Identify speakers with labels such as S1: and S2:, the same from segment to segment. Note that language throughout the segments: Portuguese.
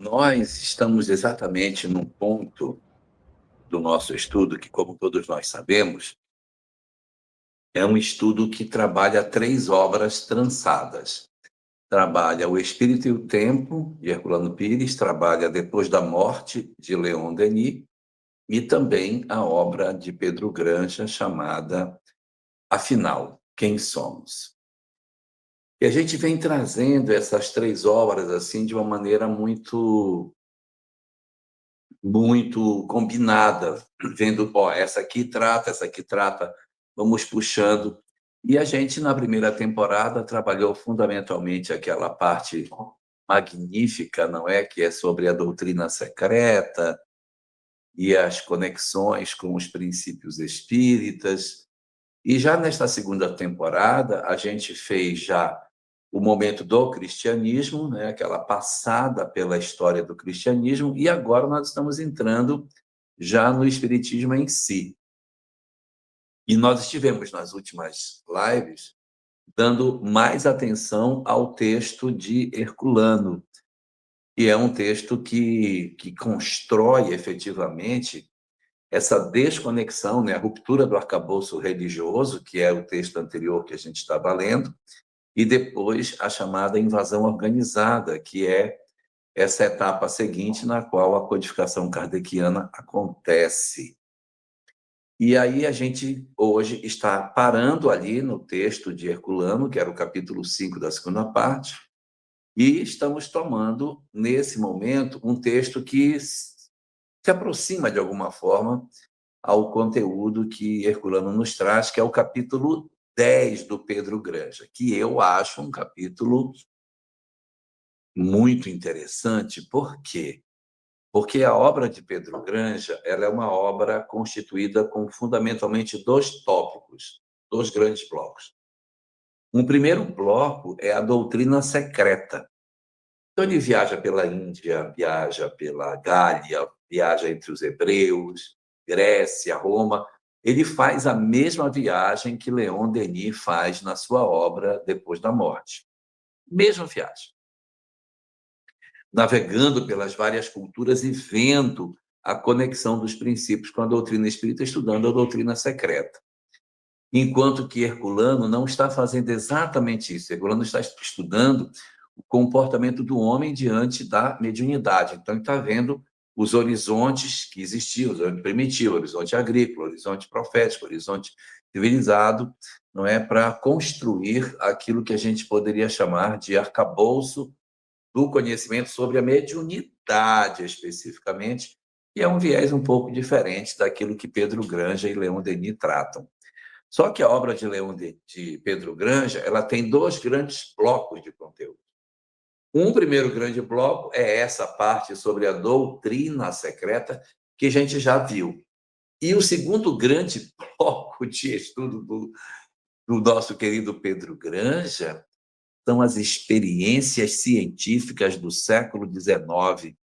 S1: Nós estamos exatamente num ponto do nosso estudo que, como todos nós sabemos, é um estudo que trabalha três obras trançadas. Trabalha O Espírito e o Tempo, de Herculano Pires, trabalha Depois da Morte, de Leon Denis, e também a obra de Pedro Granja, chamada Afinal, Quem Somos? E a gente vem trazendo essas três obras assim de uma maneira muito combinada, vendo, ó, essa aqui trata, vamos puxando. E a gente, na primeira temporada, trabalhou fundamentalmente aquela parte magnífica, não é? Que é sobre a doutrina secreta e as conexões com os princípios espíritas. E já nesta segunda temporada, a gente fez já o momento do cristianismo, né, aquela passada pela história do cristianismo, e agora nós estamos entrando já no espiritismo em si. E nós estivemos nas últimas lives dando mais atenção ao texto de Herculano, que é um texto que constrói efetivamente essa desconexão, né, a ruptura do arcabouço religioso, que é o texto anterior que a gente estava lendo, e depois a chamada invasão organizada, que é essa etapa seguinte na qual a codificação kardeciana acontece. E aí a gente hoje está parando ali no texto de Herculano, que era o capítulo 5 da segunda parte, e estamos tomando, nesse momento, um texto que se aproxima, de alguma forma, ao conteúdo que Herculano nos traz, que é o capítulo 10 do Pedro Granja, que eu acho um capítulo muito interessante. Por quê? Porque a obra de Pedro Granja, ela é uma obra constituída com fundamentalmente dois tópicos, dois grandes blocos. Um primeiro bloco é a doutrina secreta. Então ele viaja pela Índia, viaja pela Gália, viaja entre os hebreus, Grécia, Roma. Ele faz a mesma viagem que Leon Denis faz na sua obra Depois da Morte. Mesma viagem. Navegando pelas várias culturas e vendo a conexão dos princípios com a doutrina espírita, estudando a doutrina secreta. Enquanto que Herculano não está fazendo exatamente isso. Herculano está estudando o comportamento do homem diante da mediunidade. Então, ele está vendo os horizontes que existiam, o horizonte primitivo, o horizonte agrícola, o horizonte profético, o horizonte civilizado, não é, para construir aquilo que a gente poderia chamar de arcabouço do conhecimento sobre a mediunidade, especificamente, que é um viés um pouco diferente daquilo que Pedro Granja e Leon Denis tratam. Só que a obra de Pedro Granja, ela tem dois grandes blocos de conteúdo. Um primeiro grande bloco é essa parte sobre a doutrina secreta, que a gente já viu. E o segundo grande bloco de estudo do nosso querido Pedro Granja são as experiências científicas do século XIX.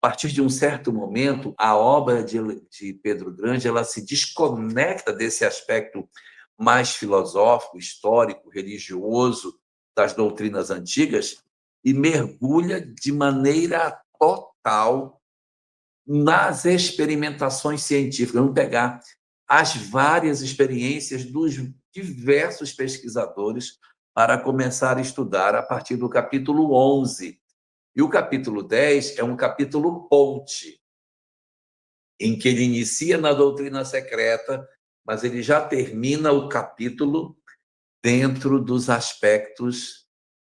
S1: A partir de um certo momento, a obra de Pedro Granja ela se desconecta desse aspecto mais filosófico, histórico, religioso das doutrinas antigas e mergulha de maneira total nas experimentações científicas. Vamos pegar as várias experiências dos diversos pesquisadores para começar a estudar a partir do capítulo 11. E o capítulo 10 é um capítulo ponte, em que ele inicia na doutrina secreta, mas ele já termina o capítulo dentro dos aspectos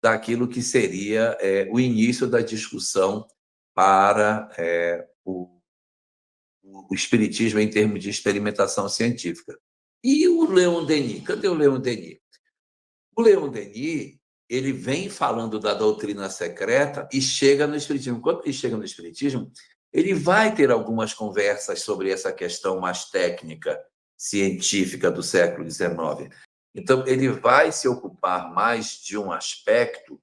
S1: daquilo que seria o início da discussão para o espiritismo em termos de experimentação científica. E o Leon Denis? Cadê o Leon Denis? O Leon Denis, ele vem falando da doutrina secreta e chega no espiritismo. Quando ele chega no espiritismo, ele vai ter algumas conversas sobre essa questão mais técnica, científica do século XIX. Então, ele vai se ocupar mais de um aspecto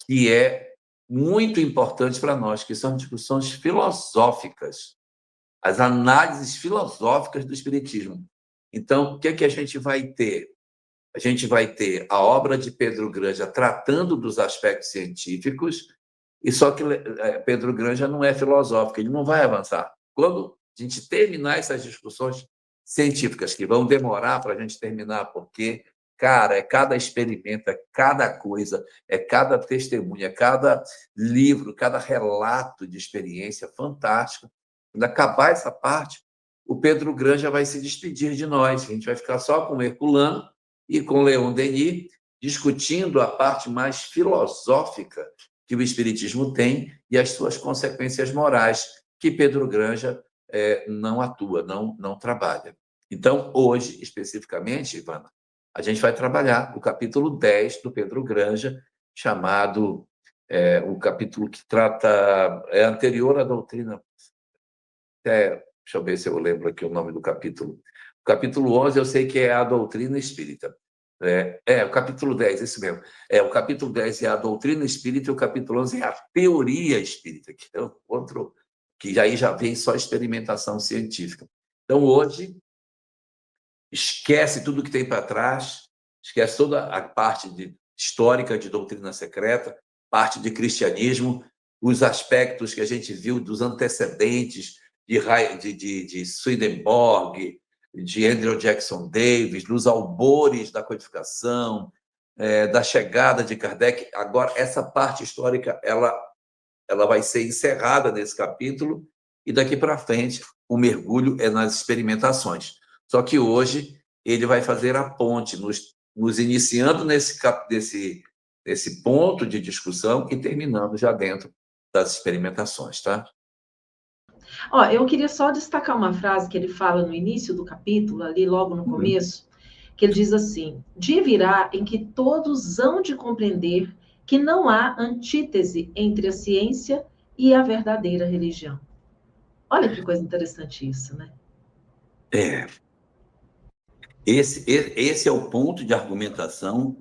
S1: que é muito importante para nós, que são discussões filosóficas, as análises filosóficas do espiritismo. Então, o que é que a gente vai ter? A gente vai ter a obra de Pedro Granja tratando dos aspectos científicos E só que Pedro Granja não é filosófico, ele não vai avançar. Quando a gente terminar essas discussões científicas, que vão demorar para a gente terminar, porque, cara, é cada experimento, é cada coisa, é cada testemunha, é cada livro, cada relato de experiência fantástico. Quando acabar essa parte, o Pedro Granja vai se despedir de nós. A gente vai ficar só com Herculano e com Leon Denis, discutindo a parte mais filosófica que o Espiritismo tem e as suas consequências morais, que Pedro Granja não atua, não trabalha. Então, hoje, especificamente, Ivana, a gente vai trabalhar o capítulo 10 do Pedro Granja, chamado o capítulo que trata, é anterior à doutrina. Deixa eu ver se eu lembro aqui o nome do capítulo. O capítulo 11 eu sei que é a doutrina espírita. O capítulo 10, isso mesmo. O capítulo 10 é a doutrina espírita e o capítulo 11 é a teoria espírita, que é outro, que aí já vem só experimentação científica. Então, hoje, esquece tudo que tem para trás, esquece toda a parte histórica de doutrina secreta, parte de cristianismo, os aspectos que a gente viu dos antecedentes de Swedenborg, de Andrew Jackson Davis, dos albores da codificação, da chegada de Kardec. Agora, essa parte histórica ela vai ser encerrada nesse capítulo e daqui para frente o mergulho é nas experimentações. Só que hoje ele vai fazer a ponte, nos iniciando nesse ponto de discussão e terminando já dentro das experimentações, tá?
S2: Eu queria só destacar uma frase que ele fala no início do capítulo, ali logo no começo, que ele diz assim: dia virá em que todos hão de compreender que não há antítese entre a ciência e a verdadeira religião. Olha que coisa interessante isso, né?
S1: Esse é o ponto de argumentação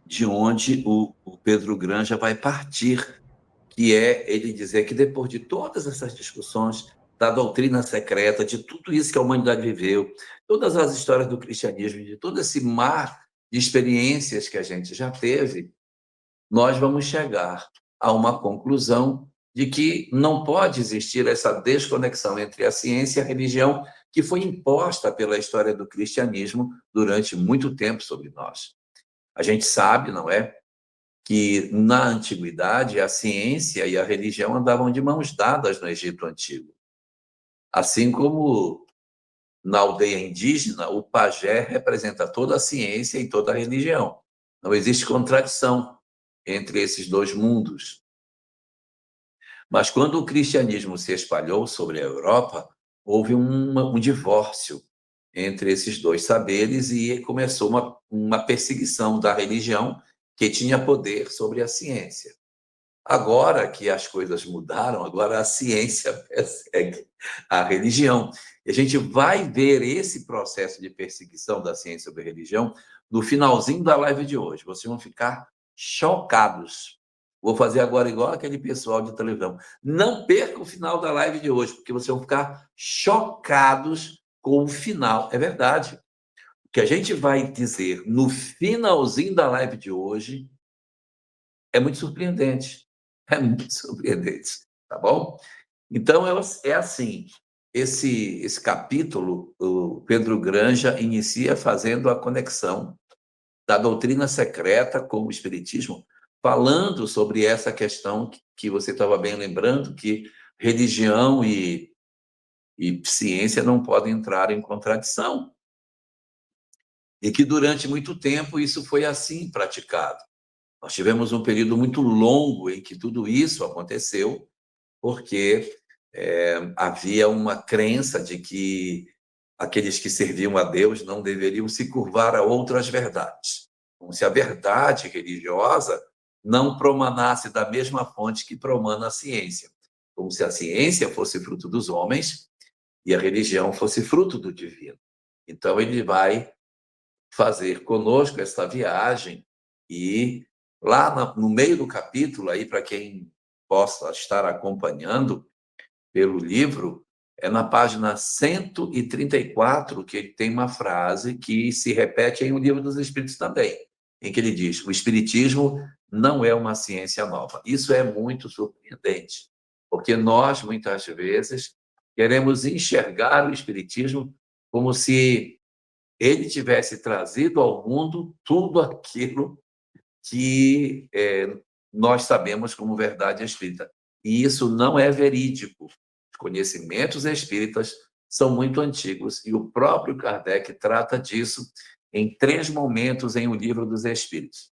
S1: de onde o Pedro Granja vai partir, que é ele dizer que depois de todas essas discussões da doutrina secreta, de tudo isso que a humanidade viveu, todas as histórias do cristianismo, de todo esse mar de experiências que a gente já teve, nós vamos chegar a uma conclusão de que não pode existir essa desconexão entre a ciência e a religião que foi imposta pela história do cristianismo durante muito tempo sobre nós. A gente sabe, não é, que na antiguidade a ciência e a religião andavam de mãos dadas no Egito Antigo. Assim como na aldeia indígena, o pajé representa toda a ciência e toda a religião. Não existe contradição entre esses dois mundos. Mas quando o cristianismo se espalhou sobre a Europa, houve um divórcio entre esses dois saberes e começou uma perseguição da religião que tinha poder sobre a ciência. Agora que as coisas mudaram, agora a ciência persegue a religião. E a gente vai ver esse processo de perseguição da ciência sobre a religião no finalzinho da live de hoje. Vocês vão ficar chocados. Vou fazer agora igual aquele pessoal de televisão. Não perca o final da live de hoje, porque vocês vão ficar chocados com o final. É verdade. O que a gente vai dizer no finalzinho da live de hoje é muito surpreendente. É muito surpreendente, tá bom? Então, é assim, esse capítulo, o Pedro Granja inicia fazendo a conexão da doutrina secreta com o espiritismo, falando sobre essa questão que você estava bem lembrando, que religião e ciência não podem entrar em contradição. E que durante muito tempo isso foi assim praticado. Nós tivemos um período muito longo em que tudo isso aconteceu, porque havia uma crença de que aqueles que serviam a Deus não deveriam se curvar a outras verdades, como se a verdade religiosa não promanasse da mesma fonte que promana a ciência, como se a ciência fosse fruto dos homens e a religião fosse fruto do divino. Então, ele vai fazer conosco essa viagem e lá no meio do capítulo, aí para quem possa estar acompanhando pelo livro, é na página 134 que ele tem uma frase que se repete em O Livro dos Espíritos também, em que ele diz: o Espiritismo não é uma ciência nova. Isso é muito surpreendente, porque nós, muitas vezes, queremos enxergar o Espiritismo como se ele tivesse trazido ao mundo tudo aquilo que nós sabemos como verdade espírita. E isso não é verídico. Os conhecimentos espíritas são muito antigos e o próprio Kardec trata disso em 3 momentos em O Livro dos Espíritos.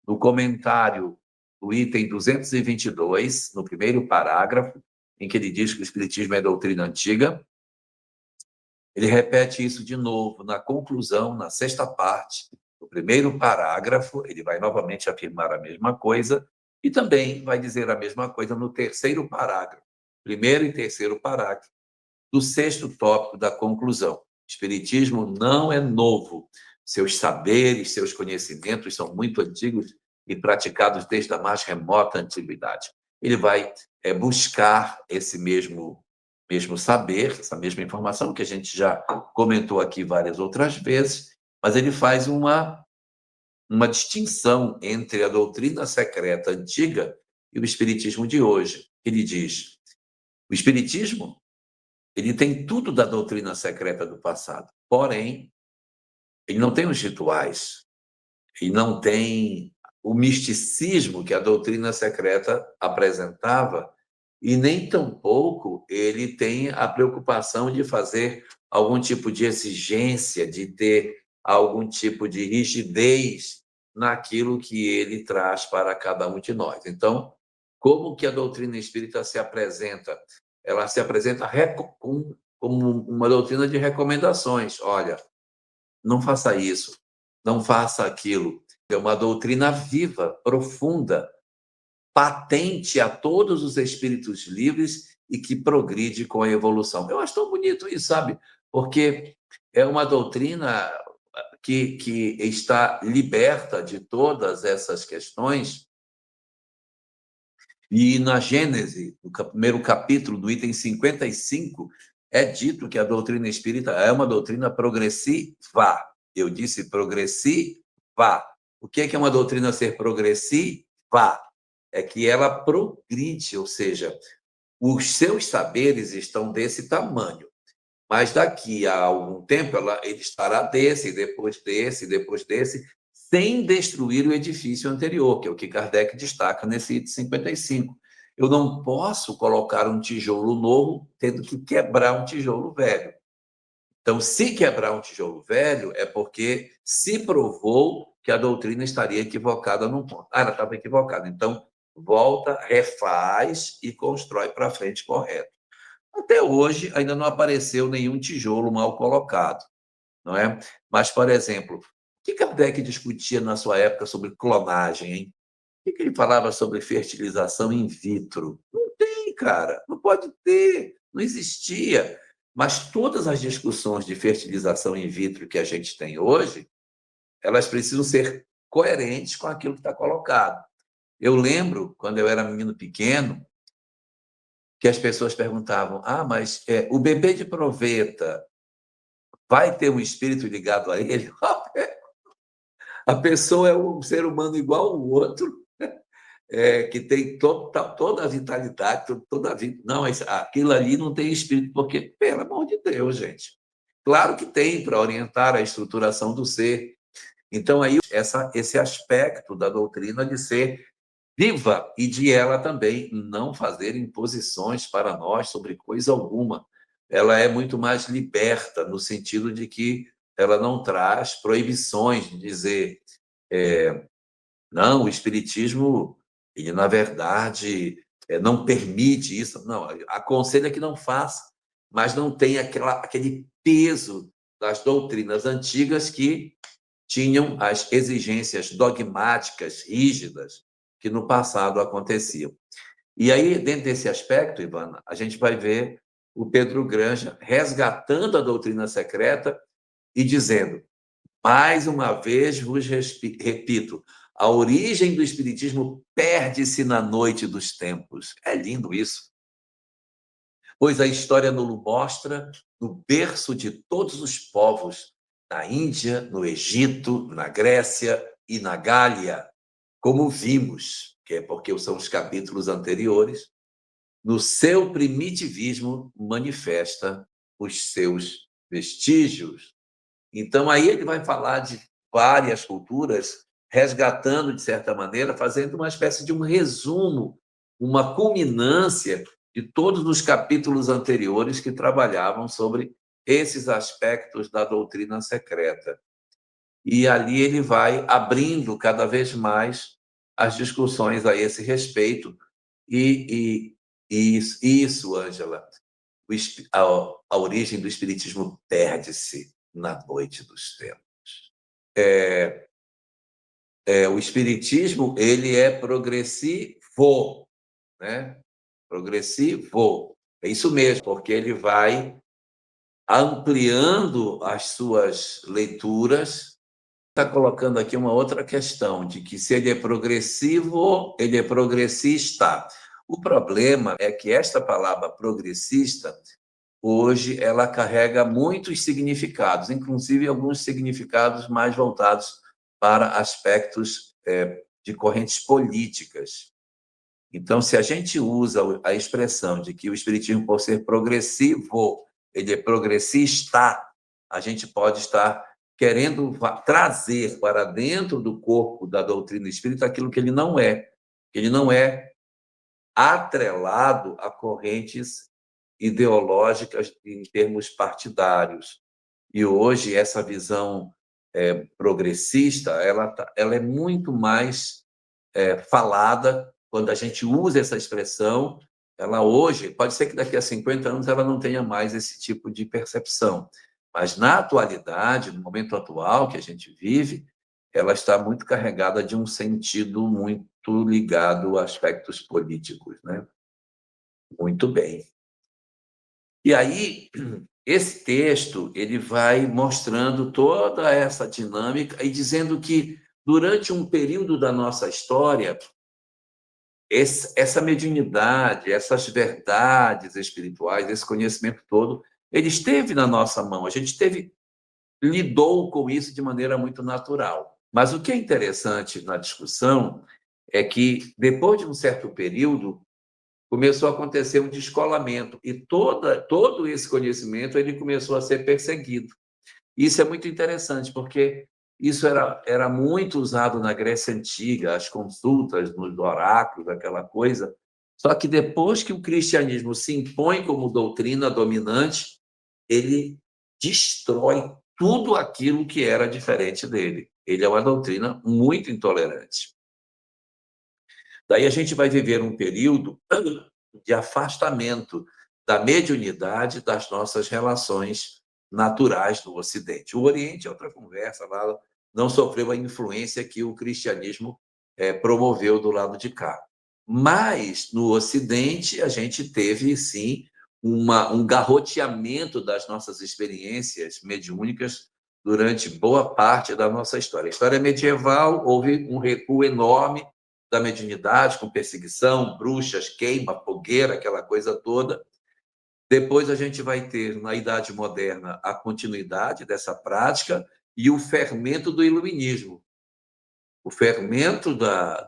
S1: No comentário do item 222, no primeiro parágrafo, em que ele diz que o Espiritismo é doutrina antiga, ele repete isso de novo na conclusão, na 6ª parte, no primeiro parágrafo, ele vai novamente afirmar a mesma coisa e também vai dizer a mesma coisa no 3º parágrafo, primeiro e 3º parágrafo, do 6º tópico da conclusão. O Espiritismo não é novo. Seus saberes, seus conhecimentos são muito antigos e praticados desde a mais remota antiguidade. Ele vai buscar esse mesmo saber, essa mesma informação, que a gente já comentou aqui várias outras vezes, mas ele faz uma distinção entre a doutrina secreta antiga e o Espiritismo de hoje. Ele diz, o Espiritismo ele tem tudo da doutrina secreta do passado, porém, ele não tem os rituais, ele não tem o misticismo que a doutrina secreta apresentava, e nem tampouco ele tem a preocupação de fazer algum tipo de exigência, de ter algum tipo de rigidez naquilo que ele traz para cada um de nós. Então, como que a doutrina espírita se apresenta? Ela se apresenta como uma doutrina de recomendações. Olha, não faça isso, não faça aquilo. É uma doutrina viva, profunda, patente a todos os espíritos livres e que progride com a evolução. Eu acho tão bonito isso, sabe? Porque é uma doutrina que está liberta de todas essas questões. E na Gênese, no primeiro capítulo, do item 55, é dito que a doutrina espírita é uma doutrina progressiva. Eu disse progressiva. O que é uma doutrina ser progressiva? É que ela progride, ou seja, os seus saberes estão desse tamanho, mas daqui a algum tempo ele estará desse, depois desse, sem destruir o edifício anterior, que é o que Kardec destaca nesse item 55. Eu não posso colocar um tijolo novo tendo que quebrar um tijolo velho. Então, se quebrar um tijolo velho, é porque se provou que a doutrina estaria equivocada num ponto. Ela estava equivocada. Então, volta, refaz e constrói para frente correto. Até hoje, ainda não apareceu nenhum tijolo mal colocado, não é? Mas, por exemplo, o que Kardec discutia na sua época sobre clonagem, hein? O que ele falava sobre fertilização in vitro? Não tem, cara, não pode ter, não existia. Mas todas as discussões de fertilização in vitro que a gente tem hoje, elas precisam ser coerentes com aquilo que está colocado. Eu lembro, quando eu era menino pequeno, que as pessoas perguntavam, mas o bebê de proveta vai ter um espírito ligado a ele? A pessoa é um ser humano igual ao outro, que tem toda a vitalidade, toda a vida. Não, aquilo ali não tem espírito, porque, pelo amor de Deus, gente. Claro que tem, para orientar a estruturação do ser. Então, aí, esse aspecto da doutrina de ser viva e de ela também não fazer imposições para nós sobre coisa alguma. Ela é muito mais liberta, no sentido de que ela não traz proibições de dizer não, o Espiritismo, ele, na verdade, não permite isso. Não, aconselha que não faça, mas não tem aquele peso das doutrinas antigas que tinham as exigências dogmáticas, rígidas, que no passado aconteciam. E aí, dentro desse aspecto, Ivana, a gente vai ver o Pedro Granja resgatando a doutrina secreta e dizendo, mais uma vez vos repito, a origem do Espiritismo perde-se na noite dos tempos. É lindo isso. Pois a história nos mostra no berço de todos os povos, na Índia, no Egito, na Grécia e na Gália. como vimos, que é porque são os capítulos anteriores, no seu primitivismo manifesta os seus vestígios. Então, aí ele vai falar de várias culturas, resgatando, de certa maneira, fazendo uma espécie de um resumo, uma culminância de todos os capítulos anteriores que trabalhavam sobre esses aspectos da doutrina secreta. E ali ele vai abrindo cada vez mais as discussões a esse respeito. Isso, Ângela, a origem do espiritismo perde-se na noite dos tempos. O espiritismo, ele é progressivo, né? Progressivo. É isso mesmo, porque ele vai ampliando as suas leituras. Está colocando aqui uma outra questão, de que se ele é progressivo, ele é progressista. O problema é que esta palavra progressista, hoje, ela carrega muitos significados, inclusive alguns significados mais voltados para aspectos de correntes políticas. Então, se a gente usa a expressão de que o espiritismo, por ser progressivo, ele é progressista, a gente pode estar querendo trazer para dentro do corpo da doutrina espírita aquilo que ele não é. Ele não é atrelado a correntes ideológicas em termos partidários. E hoje essa visão progressista, ela é muito mais falada quando a gente usa essa expressão. Ela hoje, pode ser que daqui a 50 anos ela não tenha mais esse tipo de percepção, mas na atualidade, no momento atual que a gente vive, ela está muito carregada de um sentido muito ligado a aspectos políticos, né? Muito bem. E aí, esse texto, ele vai mostrando toda essa dinâmica e dizendo que, durante um período da nossa história, essa mediunidade, essas verdades espirituais, esse conhecimento todo, ele esteve na nossa mão. A gente lidou com isso de maneira muito natural. Mas o que é interessante na discussão é que, depois de um certo período, começou a acontecer um descolamento e todo esse conhecimento ele começou a ser perseguido. Isso é muito interessante, porque isso era muito usado na Grécia Antiga, as consultas nos oráculos, aquela coisa. Só que depois que o cristianismo se impõe como doutrina dominante, ele destrói tudo aquilo que era diferente dele. Ele é uma doutrina muito intolerante. Daí a gente vai viver um período de afastamento da mediunidade das nossas relações naturais no Ocidente. O Oriente é outra conversa, lá não sofreu a influência que o cristianismo promoveu do lado de cá. Mas, no Ocidente, a gente teve, sim, um garroteamento das nossas experiências mediúnicas durante boa parte da nossa história. A história medieval, houve um recuo enorme da mediunidade, com perseguição, bruxas, queima, fogueira, aquela coisa toda. Depois a gente vai ter, na Idade Moderna, a continuidade dessa prática e o fermento do iluminismo. O fermento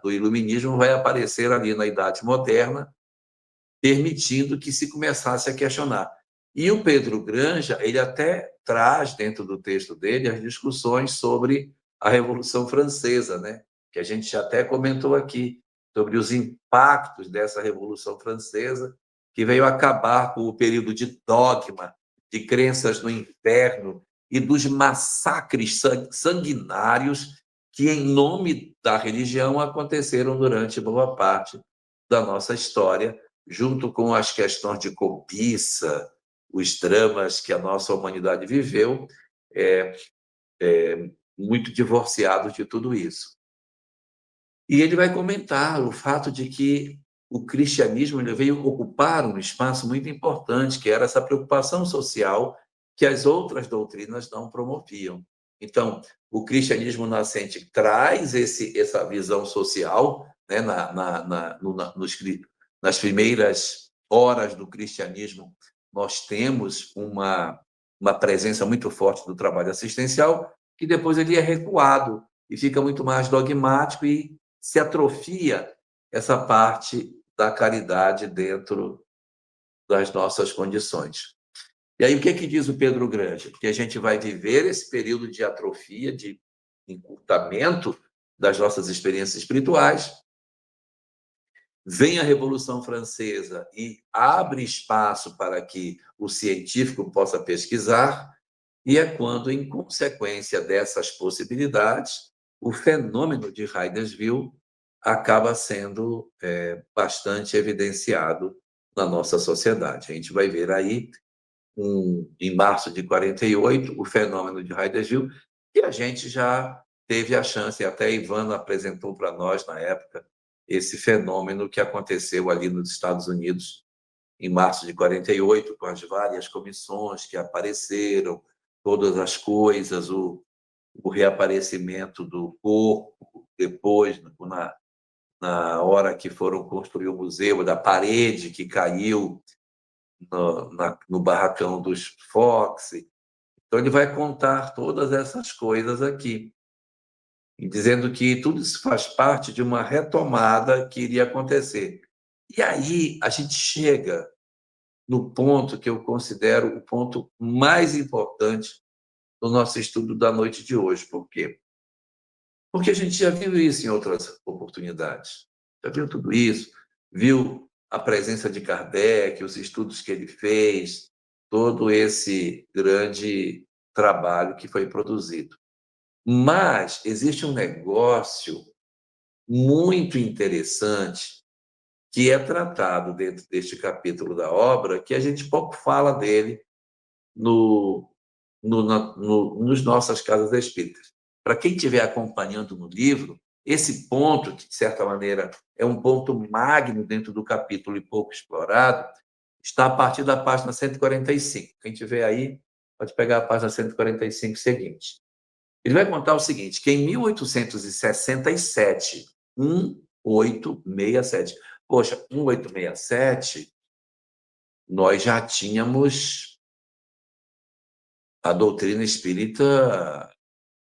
S1: do iluminismo vai aparecer ali na Idade Moderna, permitindo que se começasse a questionar. E o Pedro Granja, ele até traz, dentro do texto dele, as discussões sobre a Revolução Francesa, né? Que a gente já até comentou aqui, sobre os impactos dessa Revolução Francesa, que veio acabar com o período de dogma, de crenças no inferno e dos massacres sanguinários que, em nome da religião, aconteceram durante boa parte da nossa história, junto com as questões de cobiça, os dramas que a nossa humanidade viveu, muito divorciados de tudo isso. E ele vai comentar o fato de que o cristianismo ele veio ocupar um espaço muito importante, que era essa preocupação social que as outras doutrinas não promoviam. Então, o cristianismo nascente traz essa visão social, né, nas primeiras horas do cristianismo, nós temos uma presença muito forte do trabalho assistencial, que depois ele é recuado e fica muito mais dogmático e se atrofia essa parte da caridade dentro das nossas condições. E aí, o que é que diz o Pedro Grande? Que a gente vai viver esse período de atrofia, de encurtamento das nossas experiências espirituais. Vem a Revolução Francesa e abre espaço para que o científico possa pesquisar, e é quando, em consequência dessas possibilidades, o fenômeno de Hydesville acaba sendo bastante evidenciado na nossa sociedade. A gente vai ver aí, em março de 48, o fenômeno de Hydesville, que a gente já teve a chance, até a Ivana apresentou para nós na época, esse fenômeno que aconteceu ali nos Estados Unidos em março de 48, com as várias comissões que apareceram, todas as coisas, o reaparecimento do corpo, depois, na hora que foram construir o museu, da parede que caiu no barracão dos Fox. Então, ele vai contar todas essas coisas aqui, e dizendo que tudo isso faz parte de uma retomada que iria acontecer. E aí a gente chega no ponto que eu considero o ponto mais importante do nosso estudo da noite de hoje. Por quê? Porque a gente já viu isso em outras oportunidades. Já viu tudo isso, viu a presença de Kardec, os estudos que ele fez, todo esse grande trabalho que foi produzido. Mas existe um negócio muito interessante que é tratado dentro deste capítulo da obra, que a gente pouco fala dele nos nossas casas espíritas. Para quem estiver acompanhando no livro, esse ponto, que de certa maneira é um ponto magno dentro do capítulo e pouco explorado, está a partir da página 145. Quem estiver aí, pode pegar a página 145 seguinte. Ele vai contar o seguinte, que em 1867, 1867, poxa, 1867, nós já tínhamos a doutrina espírita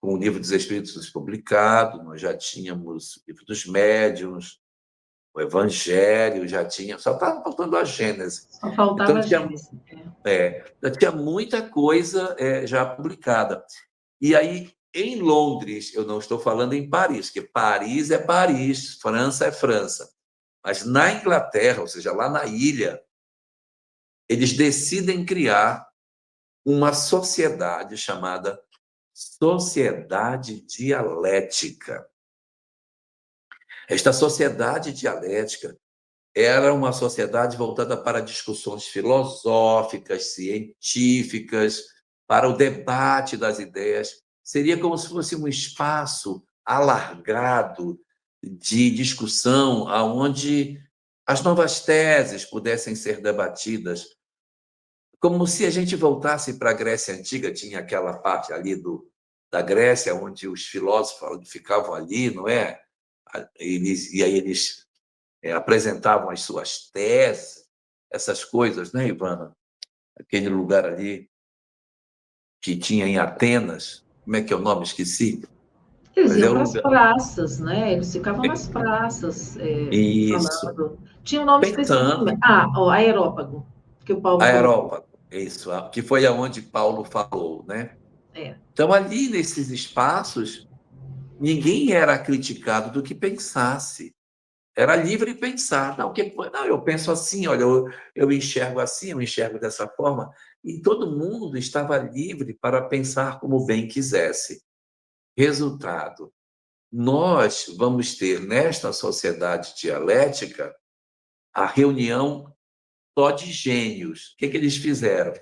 S1: com o Livro dos Espíritos publicado, nós já tínhamos o Livro dos Médiuns, o Evangelho, já tinha, só estava faltando a Gênese.
S2: Só faltava a Gênese.
S1: Já tinha muita coisa já publicada. E aí, em Londres, eu não estou falando em Paris, porque Paris é Paris, França é França. Mas na Inglaterra, ou seja, lá na ilha, eles decidem criar uma sociedade chamada Sociedade Dialética. Esta sociedade dialética era uma sociedade voltada para discussões filosóficas, científicas, para o debate das ideias. Seria como se fosse um espaço alargado de discussão, onde as novas teses pudessem ser debatidas. Como se a gente voltasse para a Grécia Antiga, tinha aquela parte ali da Grécia, onde os filósofos ficavam ali, não é? E aí eles apresentavam as suas teses, essas coisas, né, Ivana? Aquele lugar ali que tinha em Atenas, como é que é o nome? Esqueci.
S2: Eles iam para as praças, né? Eles ficavam nas praças
S1: Isso.
S2: falando. Tinha um nome específico também. O Aerópago, que o Paulo colocou.
S1: Aerópago, isso, que foi aonde Paulo falou, né? Então, ali nesses espaços, ninguém era criticado do que pensasse. Era livre pensar. Não, eu penso assim, olha, eu enxergo assim, eu enxergo dessa forma. E todo mundo estava livre para pensar como bem quisesse. Resultado, nós vamos ter nesta sociedade dialética a reunião só de gênios. O que eles fizeram?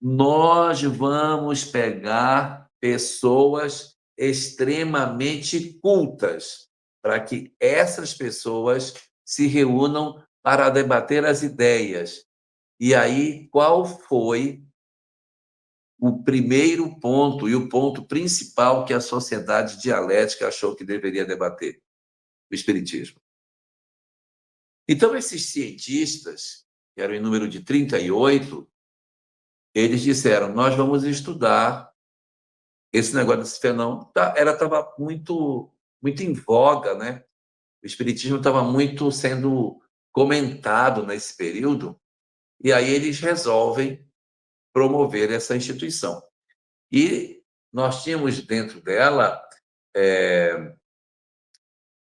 S1: Nós vamos pegar pessoas extremamente cultas para que essas pessoas se reúnam para debater as ideias. E aí, qual foi o primeiro ponto e o ponto principal que a sociedade dialética achou que deveria debater? O Espiritismo. Então, esses cientistas, que eram em número de 38, eles disseram, nós vamos estudar esse negócio desse fenômeno. Estava muito, muito em voga, né? O espiritismo estava muito sendo comentado nesse período, e aí eles resolvem promover essa instituição. E nós tínhamos dentro dela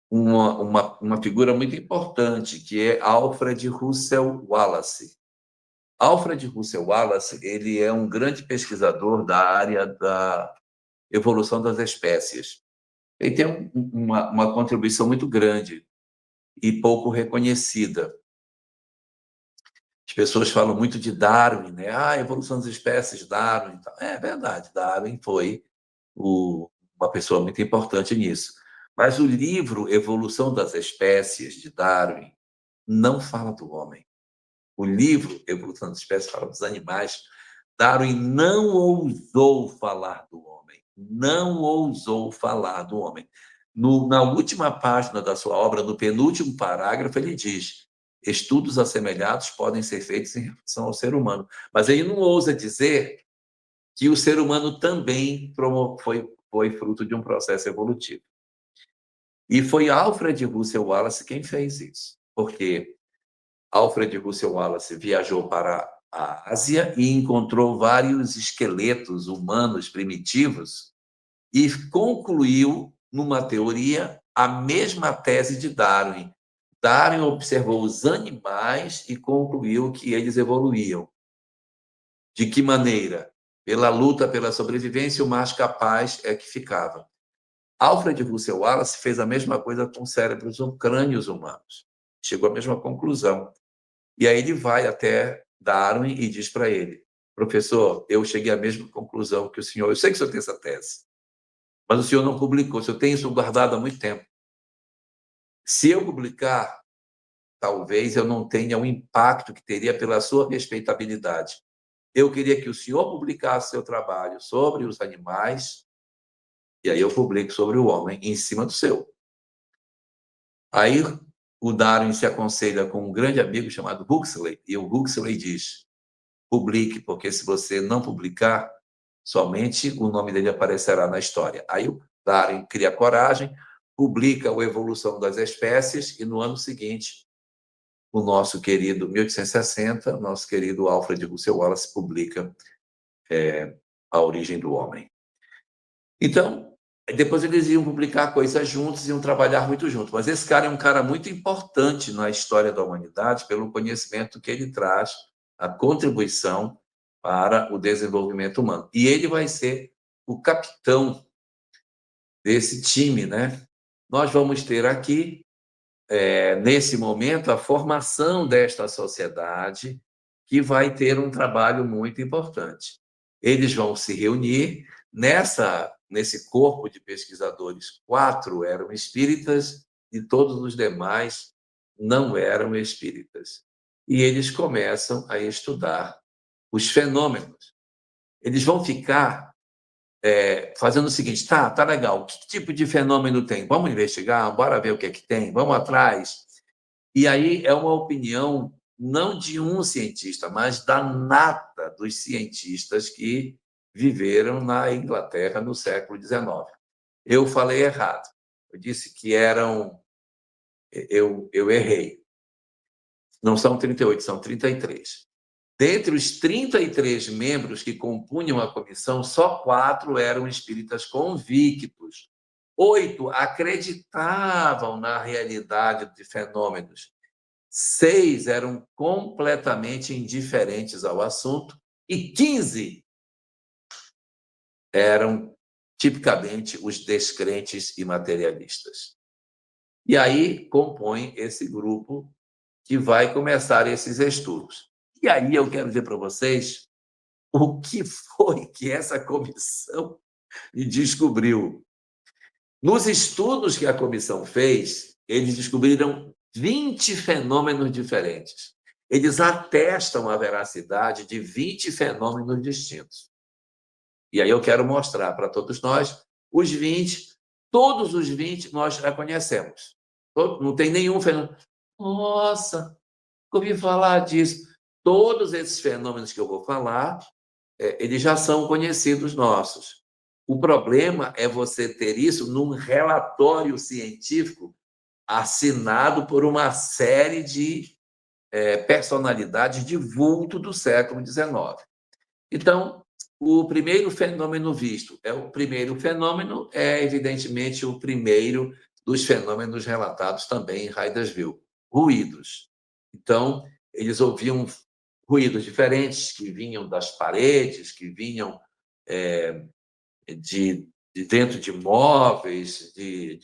S1: uma figura muito importante, que é Alfred Russel Wallace. Alfred Russel Wallace, ele é um grande pesquisador da área da evolução das espécies. Ele tem uma contribuição muito grande e pouco reconhecida. As pessoas falam muito de Darwin, né? A evolução das espécies, Darwin. É verdade, Darwin foi uma pessoa muito importante nisso. Mas o livro Evolução das Espécies, de Darwin, não fala do homem. O livro Evolução das Espécies fala dos animais. Darwin não ousou falar do homem. Não ousou falar do homem. Na última página da sua obra, no penúltimo parágrafo, ele diz: estudos assemelhados podem ser feitos em relação ao ser humano. Mas ele não ousa dizer que o ser humano também foi fruto de um processo evolutivo. E foi Alfred Russel Wallace quem fez isso, porque Alfred Russel Wallace viajou para a Ásia e encontrou vários esqueletos humanos primitivos e concluiu, numa teoria, a mesma tese de Darwin. Darwin observou os animais e concluiu que eles evoluíam. De que maneira? Pela luta pela sobrevivência, o mais capaz é que ficava. Alfred Russel Wallace fez a mesma coisa com cérebros ou crânios humanos. Chegou à mesma conclusão. E aí ele vai até Darwin e diz para ele: professor, eu cheguei à mesma conclusão que o senhor. Eu sei que o senhor tem essa tese, mas o senhor não publicou. O senhor tem isso guardado há muito tempo. Se eu publicar, talvez eu não tenha o impacto que teria pela sua respeitabilidade. Eu queria que o senhor publicasse seu trabalho sobre os animais, e aí eu publico sobre o homem em cima do seu. Aí o Darwin se aconselha com um grande amigo chamado Huxley, e o Huxley diz: publique, porque se você não publicar, somente o nome dele aparecerá na história. Aí o Darwin cria coragem, publica a Evolução das Espécies, e no ano seguinte, o nosso querido, 1860, nosso querido Alfred Russel Wallace publica A Origem do Homem. Então, depois eles iam publicar coisas juntos, iam trabalhar muito juntos. Mas esse cara é um cara muito importante na história da humanidade pelo conhecimento que ele traz, a contribuição para o desenvolvimento humano. E ele vai ser o capitão desse time, né? Nós vamos ter aqui, nesse momento, a formação desta sociedade, que vai ter um trabalho muito importante. Eles vão se reunir nesse corpo de pesquisadores. 4 eram espíritas e todos os demais não eram espíritas. E eles começam a estudar os fenômenos. Eles vão ficar fazendo o seguinte: tá legal, que tipo de fenômeno tem? Vamos investigar, bora ver o que é que tem, vamos atrás. E aí é uma opinião não de um cientista, mas da nata dos cientistas que viveram na Inglaterra no século XIX. Eu falei errado. Eu disse que eram... Eu errei. Não são 38, são 33. Dentre os 33 membros que compunham a comissão, só 4 eram espíritas convictos. 8 acreditavam na realidade de fenômenos. 6 eram completamente indiferentes ao assunto e 15 eram tipicamente os descrentes e materialistas. E aí compõe esse grupo que vai começar esses estudos. E aí eu quero dizer para vocês o que foi que essa comissão descobriu. Nos estudos que a comissão fez, eles descobriram 20 fenômenos diferentes. Eles atestam a veracidade de 20 fenômenos distintos. E aí eu quero mostrar para todos nós os 20, todos os 20 nós já conhecemos. Não tem nenhum fenômeno. Nossa, ouvi falar disso. Todos esses fenômenos que eu vou falar, eles já são conhecidos nossos. O problema é você ter isso num relatório científico assinado por uma série de personalidades de vulto do século XIX. Então, o primeiro fenômeno visto é evidentemente o primeiro dos fenômenos relatados também em Hydesville, ruídos. Então, eles ouviam ruídos diferentes que vinham das paredes, que vinham de dentro de móveis, de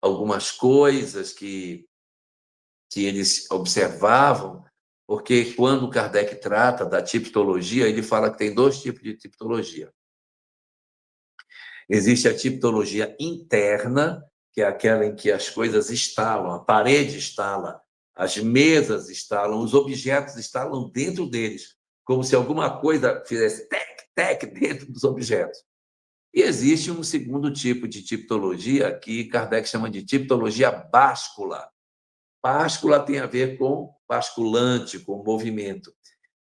S1: algumas coisas que eles observavam, porque quando Kardec trata da tipologia, ele fala que tem 2 tipos de tipologia. Existe a tipologia interna, que é aquela em que as coisas estalam, a parede estala, as mesas estalam, os objetos estalam dentro deles, como se alguma coisa fizesse tec dentro dos objetos. E existe um segundo tipo de tipologia que Kardec chama de tipologia báscula. Báscula tem a ver com basculante, com movimento,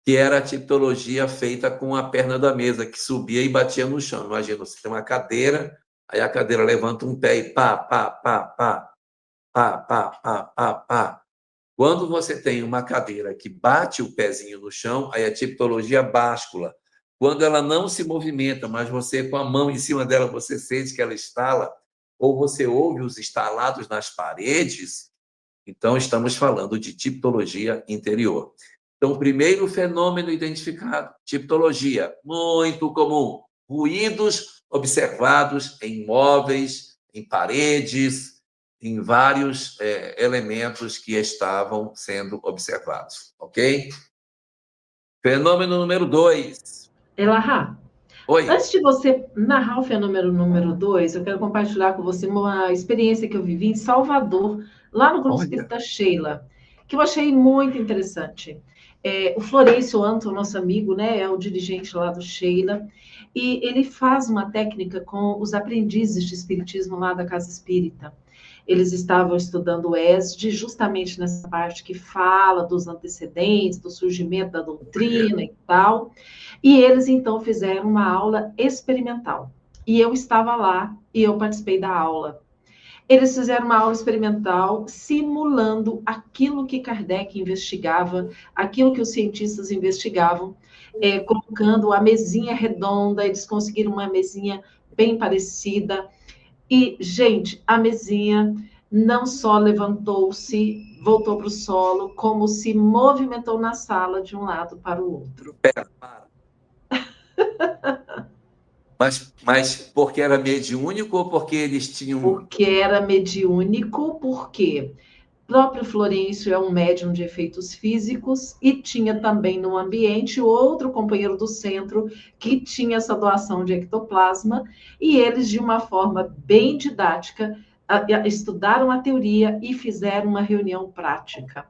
S1: que era a tipologia feita com a perna da mesa, que subia e batia no chão. Imagina, você tem uma cadeira, aí a cadeira levanta um pé e pá, pá, pá, pá, pá, pá, pá, pá, pá. Quando você tem uma cadeira que bate o pezinho no chão, aí a tipologia báscula. Quando ela não se movimenta, mas você, com a mão em cima dela, você sente que ela estala, ou você ouve os estalados nas paredes, então estamos falando de tipologia interior. Então, o primeiro fenômeno identificado, tipologia, muito comum, ruídos observados em móveis, em paredes, em vários elementos que estavam sendo observados, ok? Fenômeno número 2.
S2: Elahá,
S1: Oi.
S2: antes de você narrar o fenômeno número 2, eu quero compartilhar com você uma experiência que eu vivi em Salvador, lá no Grupo Espírita Sheila, que eu achei muito interessante. O Florencio Anton, nosso amigo, né, é o dirigente lá do Sheila, e ele faz uma técnica com os aprendizes de espiritismo lá da Casa Espírita. Eles estavam estudando o ESD justamente nessa parte que fala dos antecedentes, do surgimento da doutrina e tal. E eles, então, fizeram uma aula experimental. E eu estava lá e eu participei da aula. Eles fizeram uma aula experimental simulando aquilo que Kardec investigava, aquilo que os cientistas investigavam, colocando a mesinha redonda, eles conseguiram uma mesinha bem parecida. E, gente, a mesinha não só levantou-se, voltou para o solo, como se movimentou na sala de um lado para o outro.
S1: Mas porque era mediúnico ou porque eles tinham...
S2: Porque era mediúnico, porque o próprio Florencio é um médium de efeitos físicos e tinha também no ambiente outro companheiro do centro que tinha essa doação de ectoplasma, e eles, de uma forma bem didática, estudaram a teoria e fizeram uma reunião prática.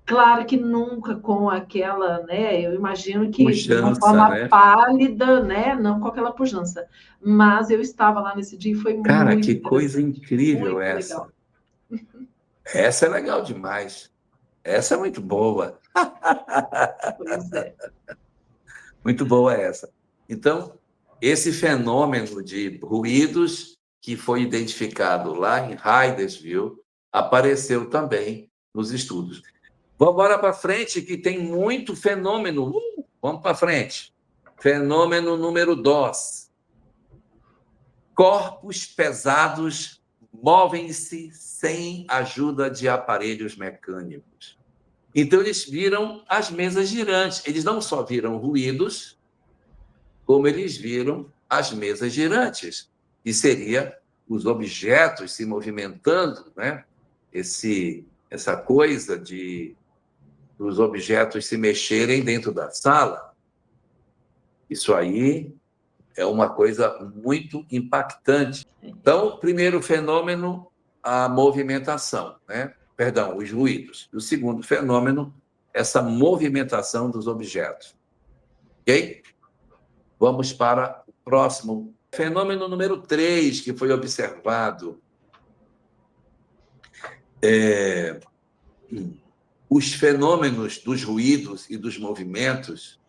S2: Claro que nunca com aquela, né? Eu imagino que
S1: pujança,
S2: de uma forma
S1: né?
S2: pálida, né? Não com aquela pujança. Mas eu estava lá nesse dia e foi
S1: Cara,
S2: muito
S1: que coisa incrível
S2: muito
S1: essa.
S2: legal.
S1: Essa é legal demais. Essa é muito boa.
S2: Pois é.
S1: Muito boa essa. Então, esse fenômeno de ruídos que foi identificado lá em Hydesville apareceu também nos estudos. Vamos embora para frente, que tem muito fenômeno. Vamos para frente. Fenômeno número 2. Corpos pesados movem-se sem ajuda de aparelhos mecânicos. Então, eles viram as mesas girantes. Eles não só viram ruídos, como eles viram as mesas girantes, que seria os objetos se movimentando, né? Essa coisa dos objetos se mexerem dentro da sala. Isso aí é uma coisa muito impactante. Então, primeiro fenômeno, a movimentação, né? Perdão, os ruídos. O segundo fenômeno, essa movimentação dos objetos. Ok? Vamos para o próximo. Fenômeno número 3, que foi observado. Os fenômenos dos ruídos e dos movimentos,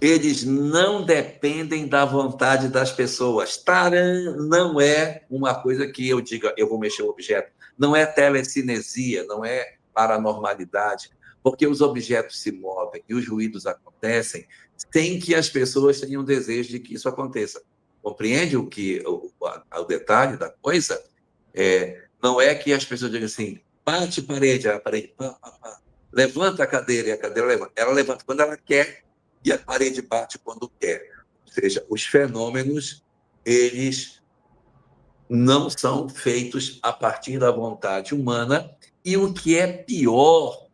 S1: eles não dependem da vontade das pessoas. Taran, não é uma coisa que eu diga, eu vou mexer o objeto. não é telecinesia, não é paranormalidade, porque os objetos se movem e os ruídos acontecem sem que as pessoas tenham desejo de que isso aconteça. Compreende o detalhe da coisa? Não é que as pessoas digam assim, bate parede, a parede, pá, pá, pá. Levanta a cadeira, e a cadeira levanta. Ela levanta quando ela quer e a parede bate quando quer. Ou seja, os fenômenos, eles não são feitos a partir da vontade humana, e o que é pior,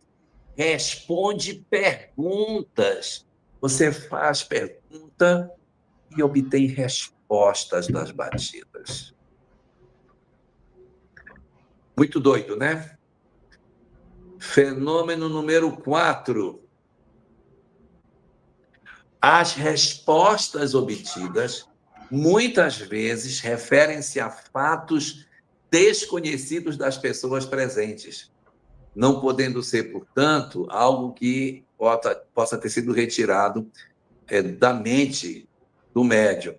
S1: responde perguntas. Você faz pergunta e obtém respostas das batidas. Muito doido, né? Fenômeno número 4. As respostas obtidas muitas vezes referem-se a fatos desconhecidos das pessoas presentes, não podendo ser, portanto, algo que possa ter sido retirado da mente do médium,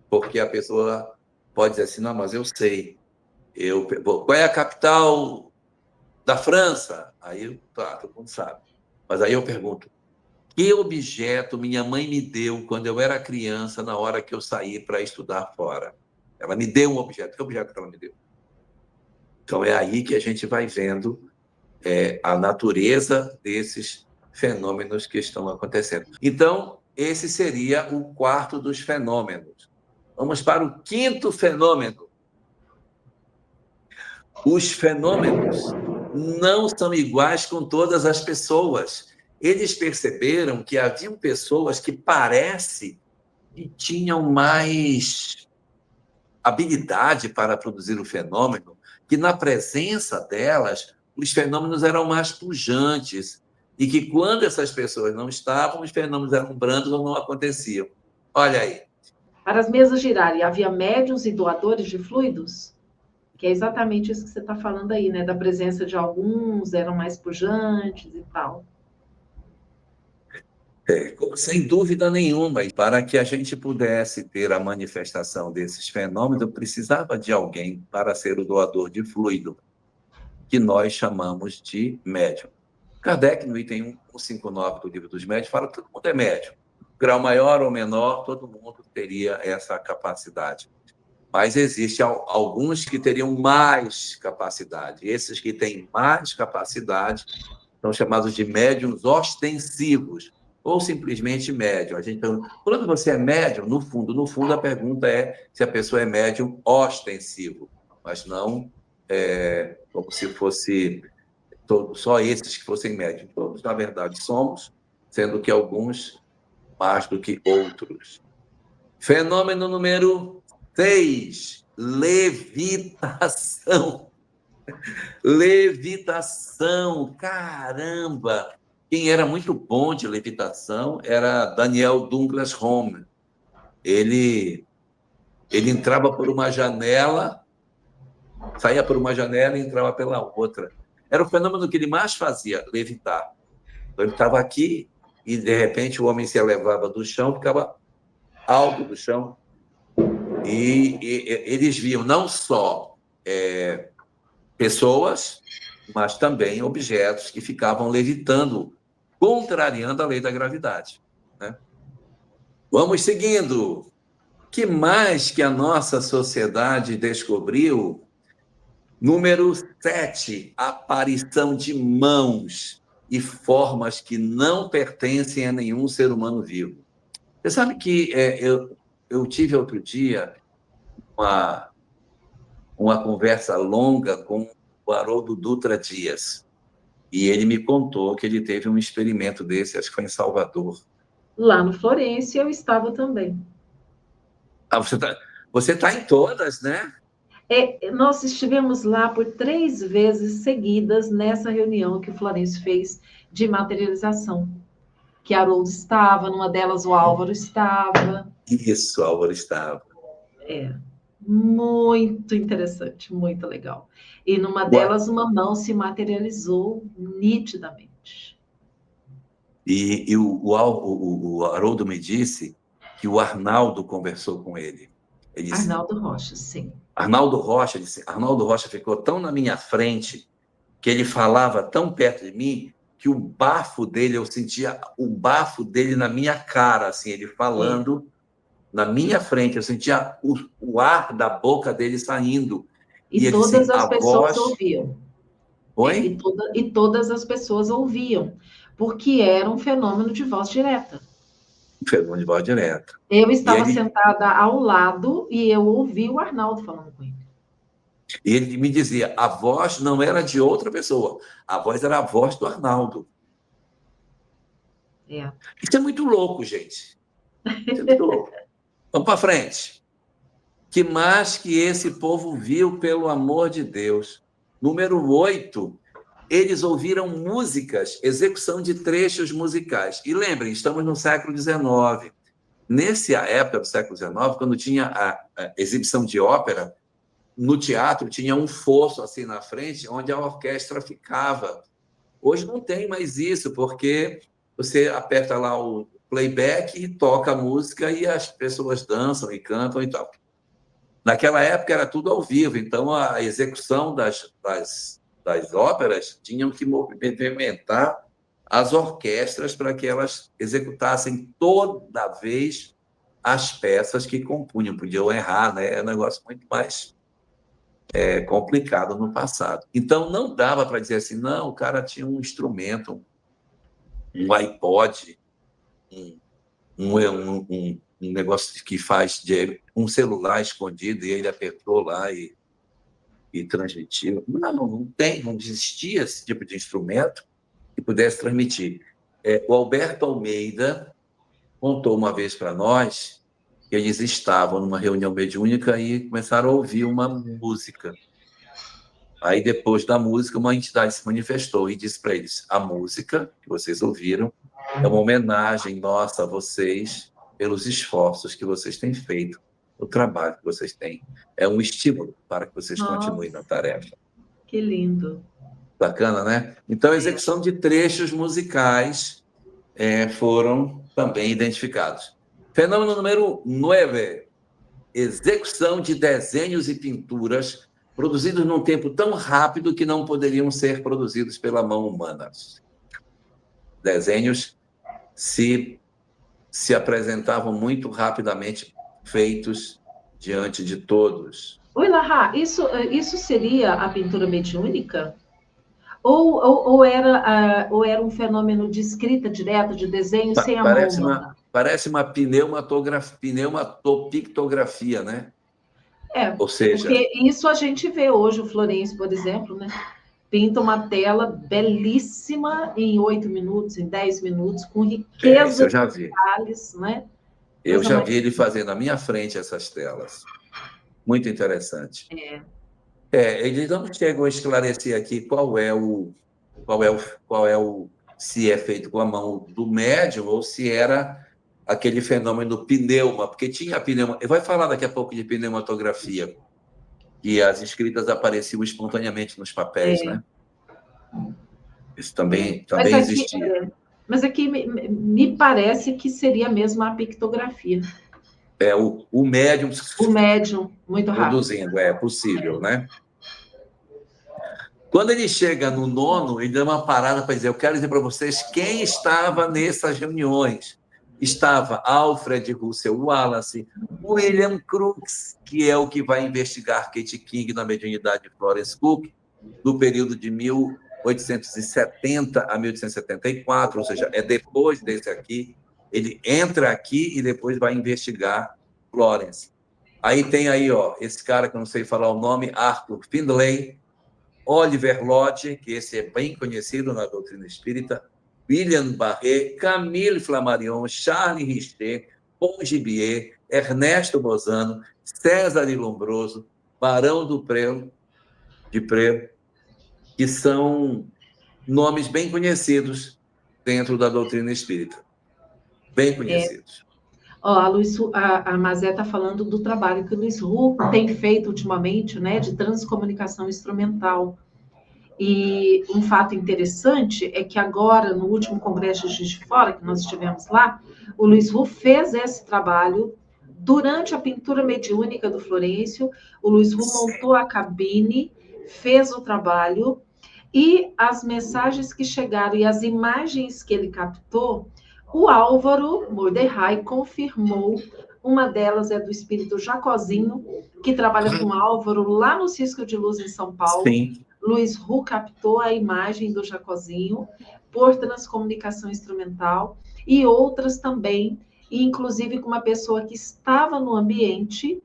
S1: porque a pessoa pode dizer assim, não, mas eu sei, qual é a capital da França? Aí, tá, todo mundo sabe. Mas aí eu pergunto, que objeto minha mãe me deu quando eu era criança, na hora que eu saí para estudar fora? Ela me deu um objeto. Que objeto que ela me deu? Então, é aí que a gente vai vendo a natureza desses fenômenos que estão acontecendo. Então, esse seria o quarto dos fenômenos. Vamos para o quinto fenômeno. Os fenômenos não são iguais com todas as pessoas. Eles perceberam que haviam pessoas que parece que tinham mais habilidade para produzir o fenômeno, que na presença delas, os fenômenos eram mais pujantes, e que quando essas pessoas não estavam, os fenômenos eram brandos ou não aconteciam. Olha aí.
S2: Para as mesas girarem, havia médiuns e doadores de fluidos? Que é exatamente isso que você está falando aí, né? Da presença de alguns, eram mais pujantes e tal.
S1: Sem dúvida nenhuma, e para que a gente pudesse ter a manifestação desses fenômenos, precisava de alguém para ser o doador de fluido, que nós chamamos de médium. Kardec, no item 159 do Livro dos Médiuns, fala que todo mundo é médium. Grau maior ou menor, todo mundo teria essa capacidade. Mas existem alguns que teriam mais capacidade. Esses que têm mais capacidade são chamados de médiums ostensivos, ou simplesmente médium. A gente pergunta, quando você é médium, no fundo, a pergunta é se a pessoa é médium ostensivo, mas não como se fosse só esses que fossem médium. Todos, na verdade, somos, sendo que alguns mais do que outros. Fenômeno número 6, levitação. Levitação, caramba! Quem era muito bom de levitação era Daniel Douglas Home. Ele entrava por uma janela, saía por uma janela e entrava pela outra. Era o fenômeno que ele mais fazia, levitar. Então, ele estava aqui e, de repente, o homem se elevava do chão, ficava alto do chão. E eles viam não só pessoas, mas também objetos que ficavam levitando, contrariando a lei da gravidade, né? Vamos seguindo. O que mais que a nossa sociedade descobriu? Número 7, aparição de mãos e formas que não pertencem a nenhum ser humano vivo. Você sabe que eu tive outro dia uma conversa longa com o Haroldo Dutra Dias, e ele me contou que ele teve um experimento desse, acho que foi em Salvador.
S2: Lá no Florencio eu estava também.
S1: Ah, você tá em todas, né?
S2: Nós estivemos lá por 3 vezes seguidas nessa reunião que o Florencio fez de materialização. Que Haroldo estava, numa delas o Álvaro estava.
S1: Isso, Álvaro estava.
S2: Muito interessante, muito legal. E numa delas uma mão se materializou nitidamente.
S1: E o Haroldo me disse que o Arnaldo conversou com ele.
S2: Arnaldo Rocha, sim.
S1: Arnaldo Rocha ficou tão na minha frente, que ele falava tão perto de mim, que o bafo dele, eu sentia o bafo dele na minha cara, assim, ele falando na minha frente, eu sentia o ar da boca dele saindo.
S2: E
S1: ele
S2: todas
S1: disse,
S2: as
S1: a
S2: pessoas
S1: voz...
S2: ouviam.
S1: Oi?
S2: E todas as pessoas ouviam, porque era um fenômeno de voz direta.
S1: Fenômeno de voz direta.
S2: Eu estava sentada ao lado e eu ouvi o Arnaldo falando com ele.
S1: E ele me dizia, a voz não era de outra pessoa, a voz era a voz do Arnaldo. Isso é muito louco, gente. Isso é muito louco. Vamos para frente. Que mais que esse povo viu, pelo amor de Deus? Número 8, eles ouviram músicas, execução de trechos musicais. E lembrem, estamos no século XIX. Nessa época do século XIX, quando tinha a exibição de ópera, no teatro tinha um fosso assim na frente, onde a orquestra ficava. Hoje não tem mais isso, porque você aperta lá o playback e toca a música e as pessoas dançam e cantam e tal. Naquela época era tudo ao vivo, então a execução das óperas tinham que movimentar as orquestras para que elas executassem toda vez as peças que compunham. Podiam errar, né? É um negócio muito mais complicado no passado. Então, não dava para dizer assim, não, o cara tinha um instrumento, um iPod, um negócio que faz de um celular escondido e ele apertou lá e transmitiu. Não existia esse tipo de instrumento que pudesse transmitir. O Alberto Almeida contou uma vez para nós que eles estavam numa reunião mediúnica e começaram a ouvir uma música. Aí, depois da música, uma entidade se manifestou e disse para eles, a música que vocês ouviram é uma homenagem nossa a vocês pelos esforços que vocês têm feito, o trabalho que vocês têm. É um estímulo para que vocês continuem na tarefa.
S2: Que lindo.
S1: Bacana, né? Então, a execução de trechos musicais foram também identificados. Fenômeno número 9, execução de desenhos e pinturas produzidos num tempo tão rápido que não poderiam ser produzidos pela mão humana. Desenhos se apresentavam muito rapidamente, feitos diante de todos.
S2: Oi, Lahá, isso seria a pintura mediúnica? Ou era um fenômeno de escrita direta, de desenho sem a mão humana?
S1: Parece uma pneumatopictografia, né? Ou seja...
S2: Porque isso a gente vê hoje, o Florencio, por exemplo, né? Pinta uma tela belíssima em 8 minutos, em 10 minutos, com riqueza
S1: de
S2: detalhes, né?
S1: Eu já vi ele fazendo na minha frente essas telas. Muito interessante. Eles não chegam a esclarecer aqui se é feito com a mão do médium ou se era aquele fenômeno do pneuma, porque tinha pneuma. Vai falar daqui a pouco de pneumatografia, que as escritas apareciam espontaneamente nos papéis, né? Isso também existia.
S2: Mas aqui me parece que seria mesmo a pictografia.
S1: O médium...
S2: O médium, muito rápido.
S1: Produzindo, é possível, né? Quando ele chega no 9, ele dá uma parada para dizer, eu quero dizer para vocês quem estava nessas reuniões. Estava Alfred Russel Wallace, William Crookes, que é o que vai investigar Kate King na mediunidade de Florence Cook, no período de 1870 a 1874, ou seja, é depois desse aqui, ele entra aqui e depois vai investigar Florence. Aí tem esse cara que eu não sei falar o nome, Arthur Findlay, Oliver Lodge, que esse é bem conhecido na doutrina espírita, William Barré, Camille Flammarion, Charles Richter, Paul Gibier, Ernesto Bozano, César Lombroso, Barão do de Pré, que são nomes bem conhecidos dentro da doutrina espírita. Bem conhecidos.
S2: A Mazé está falando do trabalho que o Luiz Hu tem feito ultimamente, né, de transcomunicação instrumental. E um fato interessante é que agora, no último congresso de Juiz de Fora, que nós estivemos lá, o Luiz Hu fez esse trabalho Durante a pintura mediúnica do Florencio, o Luiz Hu montou a cabine, fez o trabalho, e as mensagens que chegaram e as imagens que ele captou, o Álvaro Mordecai confirmou. Uma delas é do espírito Jacozinho, que trabalha com o Álvaro lá no Cisco de Luz em São Paulo.
S1: Sim.
S2: Luiz Hu captou a imagem do Jacozinho por transcomunicação instrumental e outras também, inclusive com uma pessoa que estava no ambiente,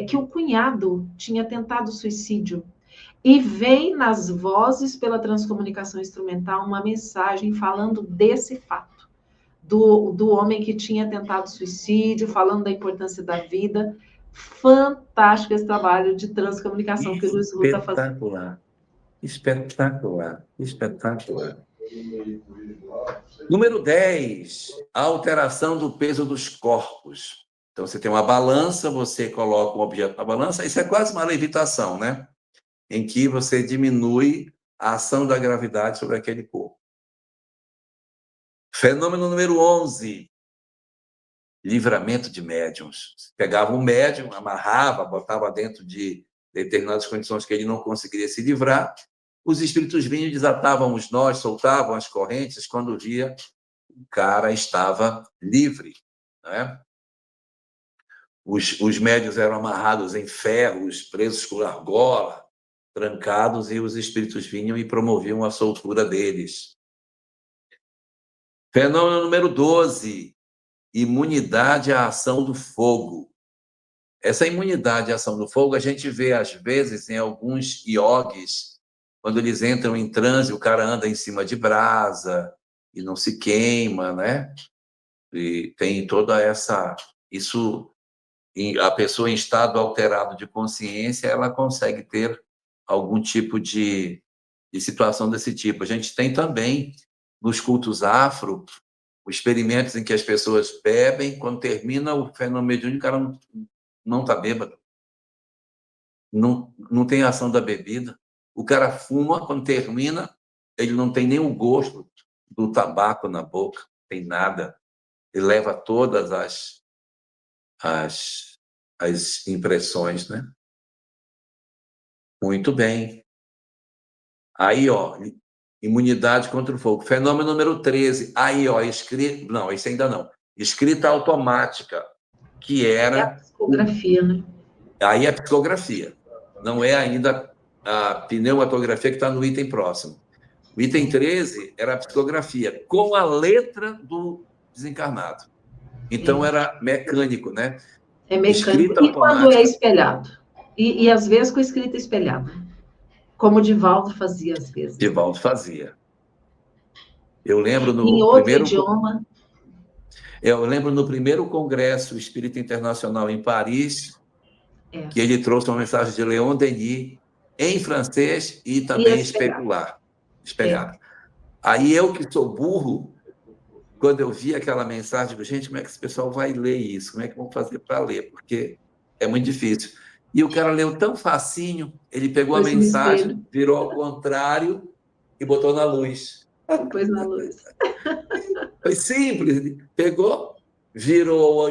S2: que o cunhado tinha tentado suicídio. E vem nas vozes pela transcomunicação instrumental uma mensagem falando desse fato, do homem que tinha tentado suicídio, falando da importância da vida. Fantástico esse trabalho de transcomunicação que o Luiz Hu está fazendo.
S1: Espetacular. Espetacular. Espetacular. Número 10, a alteração do peso dos corpos. Então, você tem uma balança, você coloca um objeto na balança, isso é quase uma levitação, né? Em que você diminui a ação da gravidade sobre aquele corpo. Fenômeno número 11, livramento de médiuns. Você pegava um médium, amarrava, botava dentro de determinadas condições que ele não conseguiria se livrar, os espíritos vinham, desatavam os nós, soltavam as correntes, quando via, o cara estava livre, né? Os médiuns eram amarrados em ferros, presos com argola, trancados, e os espíritos vinham e promoviam a soltura deles. Fenômeno número 12, imunidade à ação do fogo. Essa imunidade à ação do fogo a gente vê, às vezes, em alguns iogues, quando eles entram em transe, o cara anda em cima de brasa e não se queima, né? E tem toda essa... Isso, a pessoa em estado alterado de consciência, ela consegue ter algum tipo de situação desse tipo. A gente tem também, nos cultos afro, experimentos em que as pessoas bebem, quando termina o fenômeno mediúnico, o cara não está bêbado. Não tem ação da bebida. O cara fuma, quando termina, ele não tem nem o gosto do tabaco na boca, tem nada. Ele leva todas as impressões, né? Muito bem. Aí, ó, imunidade contra o fogo. Fenômeno número 13. Aí, ó, escrita... Não, isso ainda não. Escrita automática, que era...
S2: É a psicografia, né?
S1: Aí é a psicografia. Não é ainda a pneumatografia, que está no item próximo. O item 13 era a psicografia, com a letra do desencarnado. Então, era mecânico, né?
S2: É mecânico.
S1: Escrita
S2: E quando é
S1: automática.
S2: espelhado? E às vezes com escrita espelhada. Como o Divaldo fazia às vezes.
S1: Divaldo fazia. Eu lembro no
S2: em outro
S1: primeiro...
S2: idioma.
S1: Eu lembro no primeiro Congresso Espírita Internacional em Paris, que ele trouxe uma mensagem de Leon Denis em francês e também espelhada. Aí eu, que sou burro, quando eu vi aquela mensagem, digo, gente, como é que esse pessoal vai ler isso? Como é que vão fazer para ler? Porque é muito difícil. E o cara leu tão facinho, ele pegou a mensagem, virou ao contrário e botou na luz.
S2: Pôs na luz.
S1: Foi simples. Pegou, virou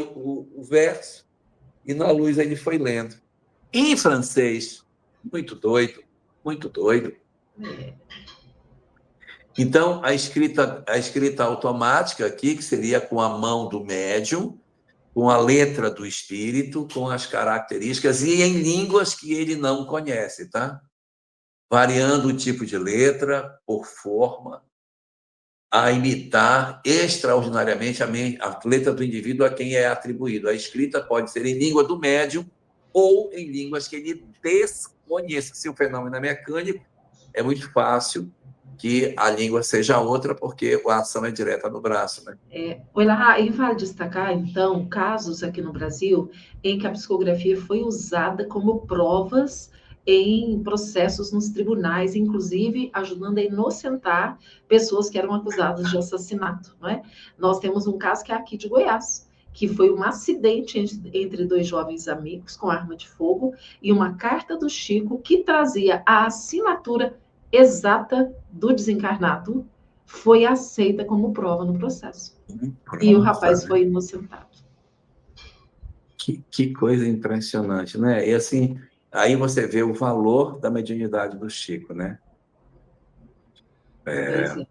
S1: o verso e na luz ele foi lendo. Em francês. Muito doido, muito doido. Então, a escrita automática aqui, que seria com a mão do médium, com a letra do espírito, com as características e em línguas que ele não conhece, tá? Variando o tipo de letra por forma, a imitar extraordinariamente a letra do indivíduo a quem é atribuído. A escrita pode ser em língua do médium ou em línguas que ele desconheça. Se o fenômeno é mecânico, é muito fácil que a língua seja outra, porque a ação é direta no braço, né?
S2: E vale destacar, então, casos aqui no Brasil em que a psicografia foi usada como provas em processos nos tribunais, inclusive ajudando a inocentar pessoas que eram acusadas de assassinato, não é? Nós temos um caso que é aqui de Goiás, que foi um acidente entre dois jovens amigos com arma de fogo e uma carta do Chico que trazia a assinatura exata do desencarnado, foi aceita como prova no processo. E o rapaz foi inocentado.
S1: Que coisa impressionante, né? E assim, aí você vê o valor da mediunidade do Chico, né?
S2: Pois é.
S1: Muito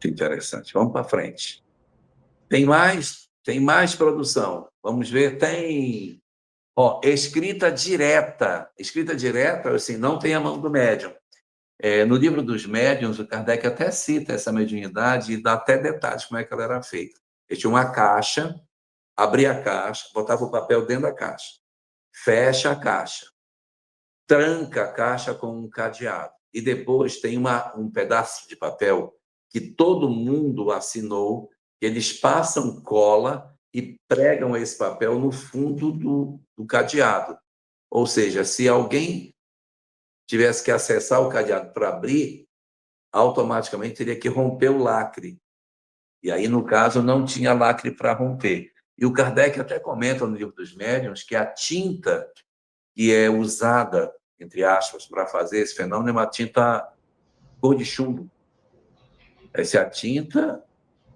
S1: interessante. Vamos para frente. Tem mais? Tem mais produção. Vamos ver. Tem. Ó, escrita direta. Escrita direta, assim, não tem a mão do médium. No livro dos médiuns, o Kardec até cita essa mediunidade e dá até detalhes como é que ela era feita. Ele tinha uma caixa, abria a caixa, botava o papel dentro da caixa, fecha a caixa, tranca a caixa com um cadeado. E depois tem um pedaço de papel que todo mundo assinou, que eles passam cola e pregam esse papel no fundo do cadeado. Ou seja, se alguém tivesse que acessar o cadeado para abrir, automaticamente teria que romper o lacre. E aí, no caso, não tinha lacre para romper. E o Kardec até comenta no livro dos médiuns que a tinta que é usada, entre aspas, para fazer esse fenômeno é uma tinta cor de chumbo. Essa tinta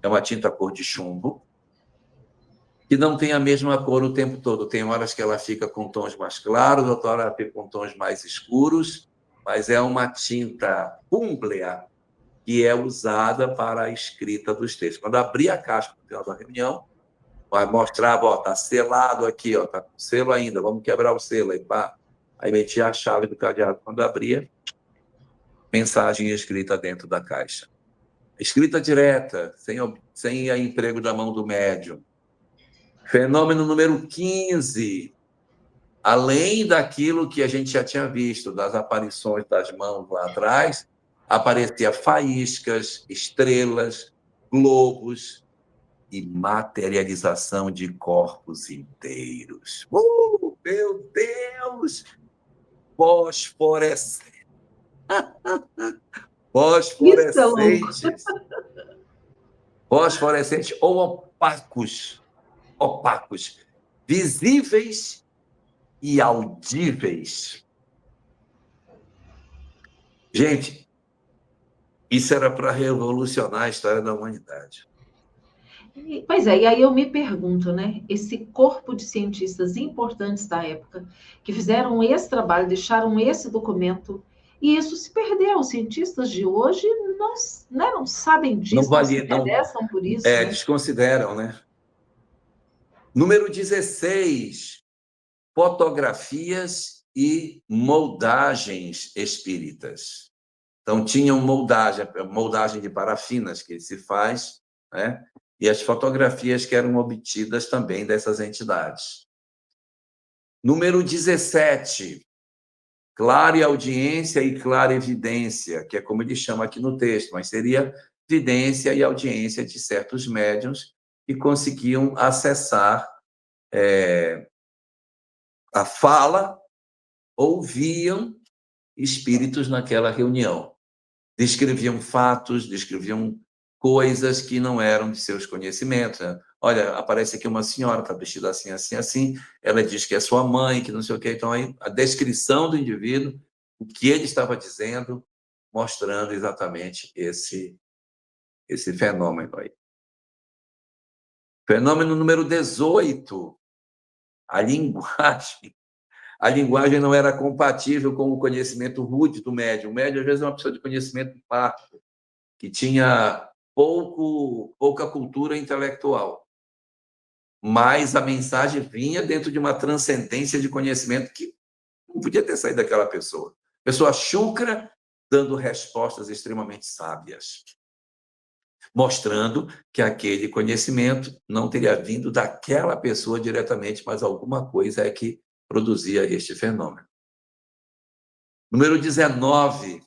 S1: é uma tinta cor de chumbo, que não tem a mesma cor o tempo todo. Tem horas que ela fica com tons mais claros, outra hora ela fica com tons mais escuros, mas é uma tinta púmblea que é usada para a escrita dos textos. Quando abrir a caixa no final da reunião, vai mostrar, ó, tá selado aqui, ó, tá com selo ainda, vamos quebrar o selo aí, pá. Aí metia a chave do cadeado. Quando abria, mensagem escrita dentro da caixa. Escrita direta, sem a emprego da mão do médium. Fenômeno número 15. Além daquilo que a gente já tinha visto, das aparições das mãos lá atrás, aparecia faíscas, estrelas, globos e materialização de corpos inteiros. Meu Deus! Fosforescentes.
S2: Isso é louco.
S1: Fosforescentes. Fosforescentes ou opacos, visíveis e audíveis. Gente, isso era para revolucionar a história da humanidade.
S2: Pois é, e aí eu me pergunto, né? Esse corpo de cientistas importantes da época, que fizeram esse trabalho, deixaram esse documento, e isso se perdeu. Os cientistas de hoje não, né, não sabem disso, não se interessam por isso. Né?
S1: Desconsideram, né? Número 16, fotografias e moldagens espíritas. Então, tinham moldagem de parafinas que se faz, né? E as fotografias que eram obtidas também dessas entidades. Número 17, clara audiência e clara evidência, que é como ele chama aqui no texto, mas seria vidência e audiência de certos médiuns que conseguiam acessar a fala, ouviam espíritos naquela reunião. Descreviam fatos, descreviam coisas que não eram de seus conhecimentos. Né? Olha, aparece aqui uma senhora, está vestida assim, assim, assim, ela diz que é sua mãe, que não sei o quê. Então, aí, a descrição do indivíduo, o que ele estava dizendo, mostrando exatamente esse fenômeno aí. Fenômeno número 18, a linguagem. A linguagem não era compatível com o conhecimento rude do médium. O médium, às vezes, é uma pessoa de conhecimento parco, que tinha pouca cultura intelectual. Mas a mensagem vinha dentro de uma transcendência de conhecimento que não podia ter saído daquela pessoa. Pessoa chucra, dando respostas extremamente sábias, mostrando que aquele conhecimento não teria vindo daquela pessoa diretamente, mas alguma coisa é que produzia este fenômeno. Número 19,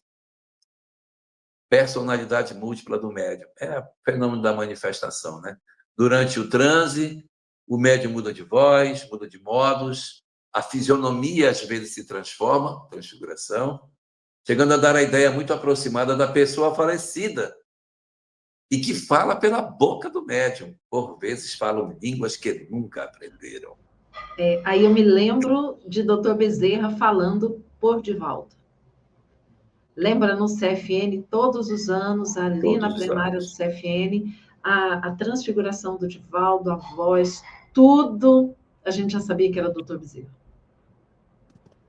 S1: personalidade múltipla do médium. É o fenômeno da manifestação, né? Durante o transe, o médium muda de voz, muda de modos, a fisionomia às vezes se transforma, transfiguração, chegando a dar a ideia muito aproximada da pessoa falecida e que fala pela boca do médium. Por vezes falam línguas que nunca aprenderam.
S2: Aí eu me lembro de Dr. Bezerra falando por Divaldo. Lembra no CFN, todos os anos, ali na plenária do CFN, a transfiguração do Divaldo, a voz tudo a gente já sabia que era Dr. Bezerra.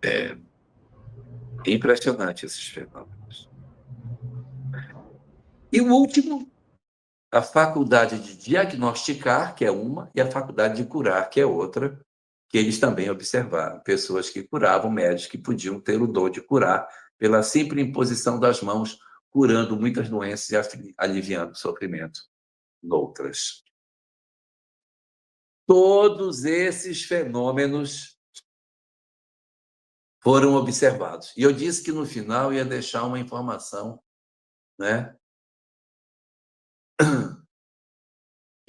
S1: É impressionante esses fenômenos. E o último, a faculdade de diagnosticar, que é uma, e a faculdade de curar, que é outra, que eles também observaram. Pessoas que curavam, médicos que podiam ter o dom de curar pela simples imposição das mãos, curando muitas doenças e aliviando o sofrimento noutras. Todos esses fenômenos foram observados. E eu disse que no final ia deixar uma informação, né?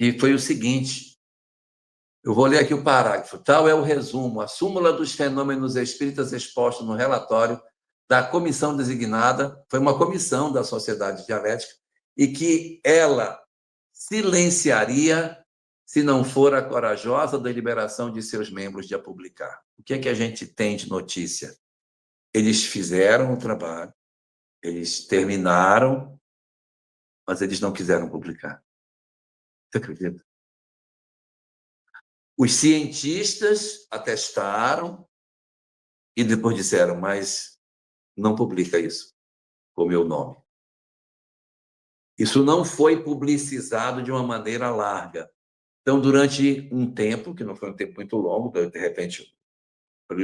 S1: E foi o seguinte, eu vou ler aqui o parágrafo. Tal é o resumo, a súmula dos fenômenos espíritas expostos no relatório da comissão designada, foi uma comissão da Sociedade Dialética, e que ela silenciaria se não for a corajosa deliberação de seus membros de a publicar. O que é que a gente tem de notícia? Eles fizeram o trabalho, eles terminaram, mas eles não quiseram publicar. Você acredita? Os cientistas atestaram e depois disseram, mas não publica isso com o meu nome. Isso não foi publicizado de uma maneira larga. Então, durante um tempo, que não foi um tempo muito longo, de repente,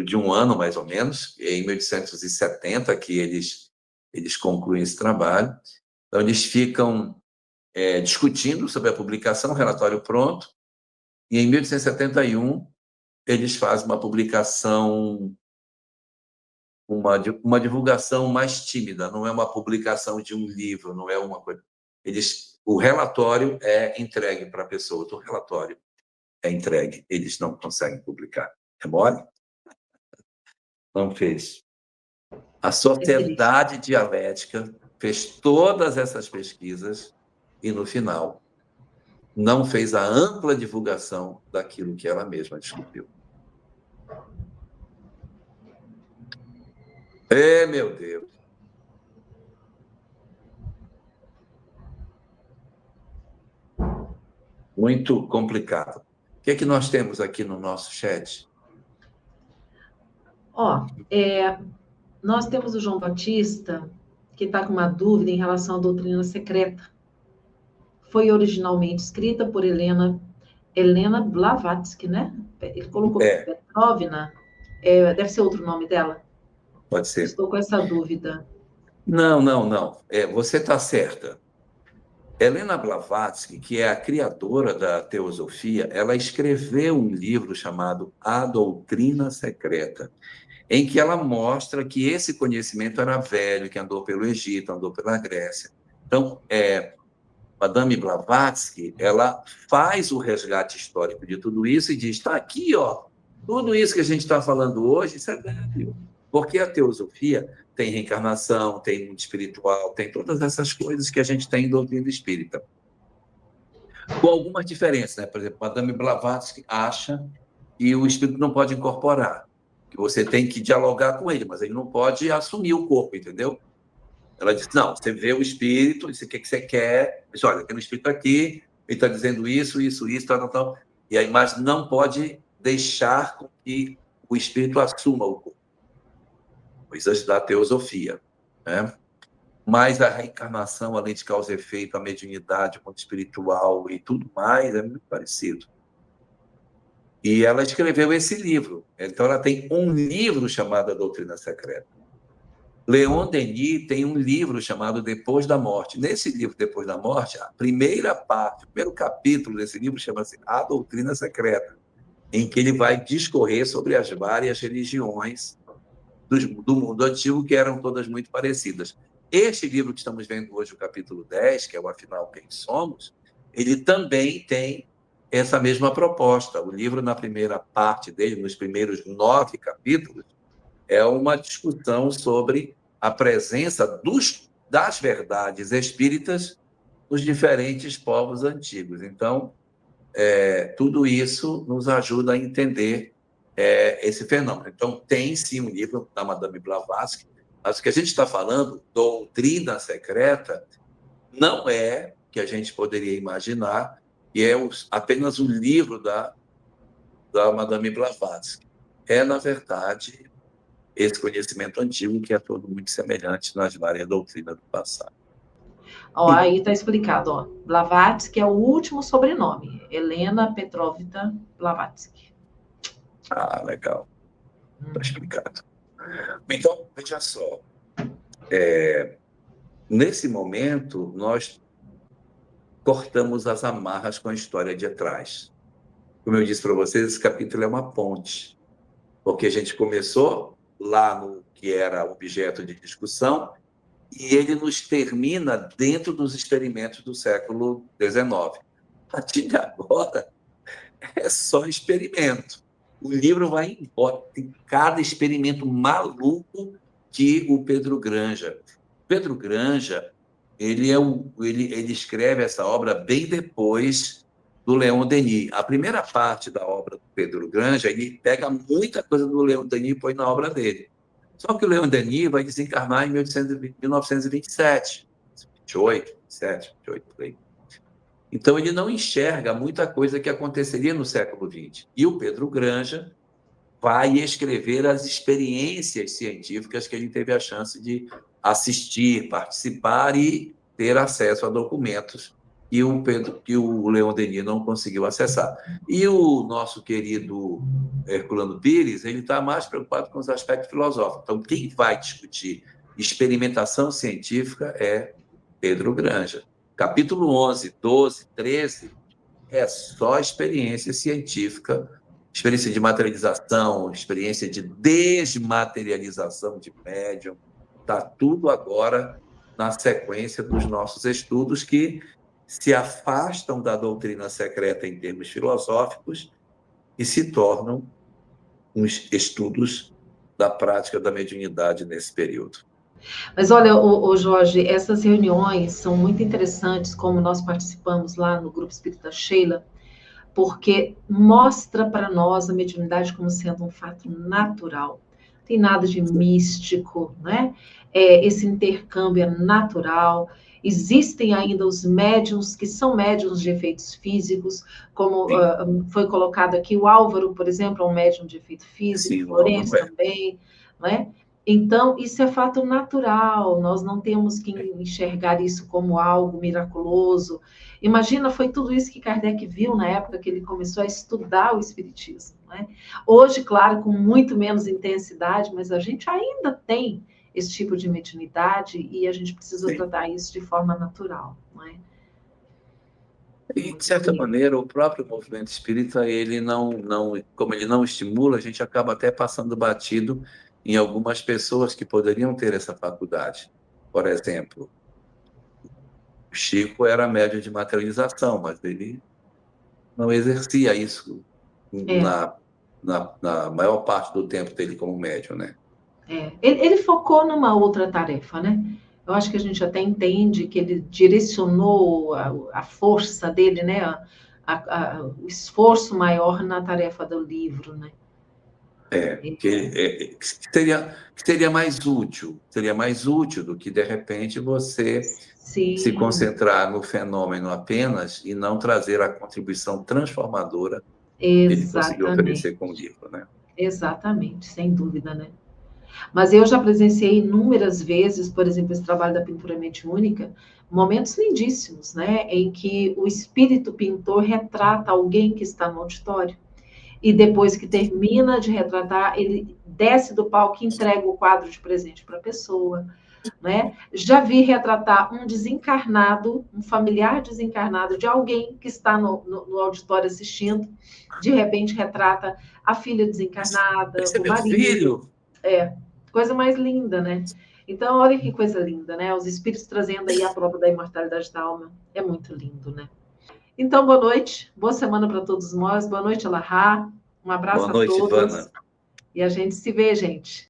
S1: de um ano mais ou menos, em 1870 que eles concluem esse trabalho. Então, eles ficam discutindo sobre a publicação, relatório pronto, e em 1871 eles fazem uma publicação, uma divulgação mais tímida, não é uma publicação de um livro, não é uma coisa. O relatório é entregue para a pessoa, o relatório é entregue, eles não conseguem publicar. É mole? Não fez. A Sociedade Dialética fez todas essas pesquisas e, no final, não fez a ampla divulgação daquilo que ela mesma descobriu. Meu Deus! Muito complicado. O que é que nós temos aqui no nosso chat?
S2: Nós temos o João Batista, que está com uma dúvida em relação à doutrina secreta. Foi originalmente escrita por Helena Blavatsky, né? Ele colocou Petrovna, deve ser outro nome dela?
S1: Pode ser.
S2: Estou com essa dúvida.
S1: Não. Você está certa. Helena Blavatsky, que é a criadora da teosofia, ela escreveu um livro chamado A Doutrina Secreta, em que ela mostra que esse conhecimento era velho, que andou pelo Egito, andou pela Grécia. Então, Madame Blavatsky, ela faz o resgate histórico de tudo isso e diz, está aqui, ó, tudo isso que a gente está falando hoje, isso é velho. Porque a teosofia tem reencarnação, tem mundo espiritual, tem todas essas coisas que a gente tem em doutrina espírita. Com algumas diferenças, né? Por exemplo, Madame Blavatsky acha que o espírito não pode incorporar, que você tem que dialogar com ele, mas ele não pode assumir o corpo, entendeu? Ela diz, não, você vê o espírito, isso aqui que você quer, diz, olha, tem um espírito aqui, ele está dizendo isso, tal, e a imagem não pode deixar com que o espírito assuma o corpo. Coisas da teosofia, né? Mas a reencarnação, além de causa e efeito, a mediunidade, o mundo espiritual e tudo mais, é muito parecido. E ela escreveu esse livro. Então, ela tem um livro chamado A Doutrina Secreta. Leon Denis tem um livro chamado Depois da Morte. Nesse livro, Depois da Morte, a primeira parte, o primeiro capítulo desse livro chama-se A Doutrina Secreta, em que ele vai discorrer sobre as várias religiões do mundo antigo, que eram todas muito parecidas. Este livro que estamos vendo hoje, o capítulo 10, que é o Afinal Quem Somos, ele também tem essa mesma proposta. O livro, na primeira parte dele, nos primeiros 9 capítulos, é uma discussão sobre a presença das verdades espíritas nos diferentes povos antigos. Então, tudo isso nos ajuda a entender esse fenômeno. Então, tem sim um livro da Madame Blavatsky, mas o que a gente está falando, doutrina secreta, não é que a gente poderia imaginar que é apenas um livro da da Madame Blavatsky. É, na verdade, esse conhecimento antigo que é todo muito semelhante nas várias doutrinas do passado.
S2: Ó, aí está explicado, ó. Blavatsky é o último sobrenome. Helena Petrovna Blavatsky.
S1: Ah, legal. Está explicado. Então, veja só. Nesse momento, nós cortamos as amarras com a história de trás. Como eu disse para vocês, esse capítulo é uma ponte, porque a gente começou lá no que era objeto de discussão e ele nos termina dentro dos experimentos do século XIX. A partir de agora, é só experimento. O livro vai embora. Tem cada experimento maluco que o Pedro Granja. Pedro Granja, ele escreve essa obra bem depois do Leon Denis. A primeira parte da obra do Pedro Granja, ele pega muita coisa do Leon Denis e põe na obra dele. Só que o Leon Denis vai desencarnar em 1927, 28, 27, 28, por aí. Então, ele não enxerga muita coisa que aconteceria no século XX. E o Pedro Granja vai escrever as experiências científicas que ele teve a chance de assistir, participar e ter acesso a documentos que o Leon Denis não conseguiu acessar. E o nosso querido Herculano Pires, ele está mais preocupado com os aspectos filosóficos. Então, quem vai discutir experimentação científica é Pedro Granja. Capítulo 11, 12, 13 é só experiência científica, experiência de materialização, experiência de desmaterialização de médium. Está tudo agora na sequência dos nossos estudos que se afastam da doutrina secreta em termos filosóficos e se tornam uns estudos da prática da mediunidade nesse período.
S2: Mas olha, o Jorge, essas reuniões são muito interessantes, como nós participamos lá no Grupo Espírita Sheila, porque mostra para nós a mediunidade como sendo um fato natural. Não tem nada de místico, né? Esse intercâmbio é natural. Existem ainda os médiums que são médiums de efeitos físicos, como foi colocado aqui, o Álvaro, por exemplo, é um médium de efeito físico,
S1: Sim,
S2: Florencio também, né? Então, isso é fato natural, nós não temos que enxergar isso como algo miraculoso. Imagina, foi tudo isso que Kardec viu na época que ele começou a estudar o Espiritismo, né? Hoje, claro, com muito menos intensidade, mas a gente ainda tem esse tipo de mediunidade e a gente precisa tratar isso de forma natural, não é?
S1: E, de certa maneira, o próprio movimento espírita, como ele não estimula, a gente acaba até passando batido em algumas pessoas que poderiam ter essa faculdade. Por exemplo, o Chico era médium de materialização, mas ele não exercia isso na maior parte do tempo dele como médium, né?
S2: Ele focou numa outra tarefa, né? Eu acho que a gente até entende que ele direcionou a força dele, né? O esforço maior na tarefa do livro, né?
S1: Que seria mais útil. Seria mais útil do que, de repente, você se concentrar no fenômeno apenas e não trazer a contribuição transformadora que ele conseguiu oferecer com o livro, né?
S2: Exatamente, sem dúvida, né? Mas eu já presenciei inúmeras vezes, por exemplo, esse trabalho da pintura mediúnica, momentos lindíssimos, né? Em que o espírito pintor retrata alguém que está no auditório. E depois que termina de retratar, ele desce do palco e entrega o quadro de presente para a pessoa, né? Já vi retratar um desencarnado, um familiar desencarnado de alguém que está no auditório assistindo, de repente retrata a filha desencarnada,
S1: Esse é
S2: o
S1: meu
S2: marido.
S1: filho.
S2: Coisa mais linda, né? Então, olha que coisa linda, né? Os espíritos trazendo aí a prova da imortalidade da alma. É muito lindo, né? Então, boa noite, boa semana para todos nós. Boa noite, Alahá. Um abraço
S1: Boa noite,
S2: a todos.
S1: Ivana.
S2: E a gente se vê, gente.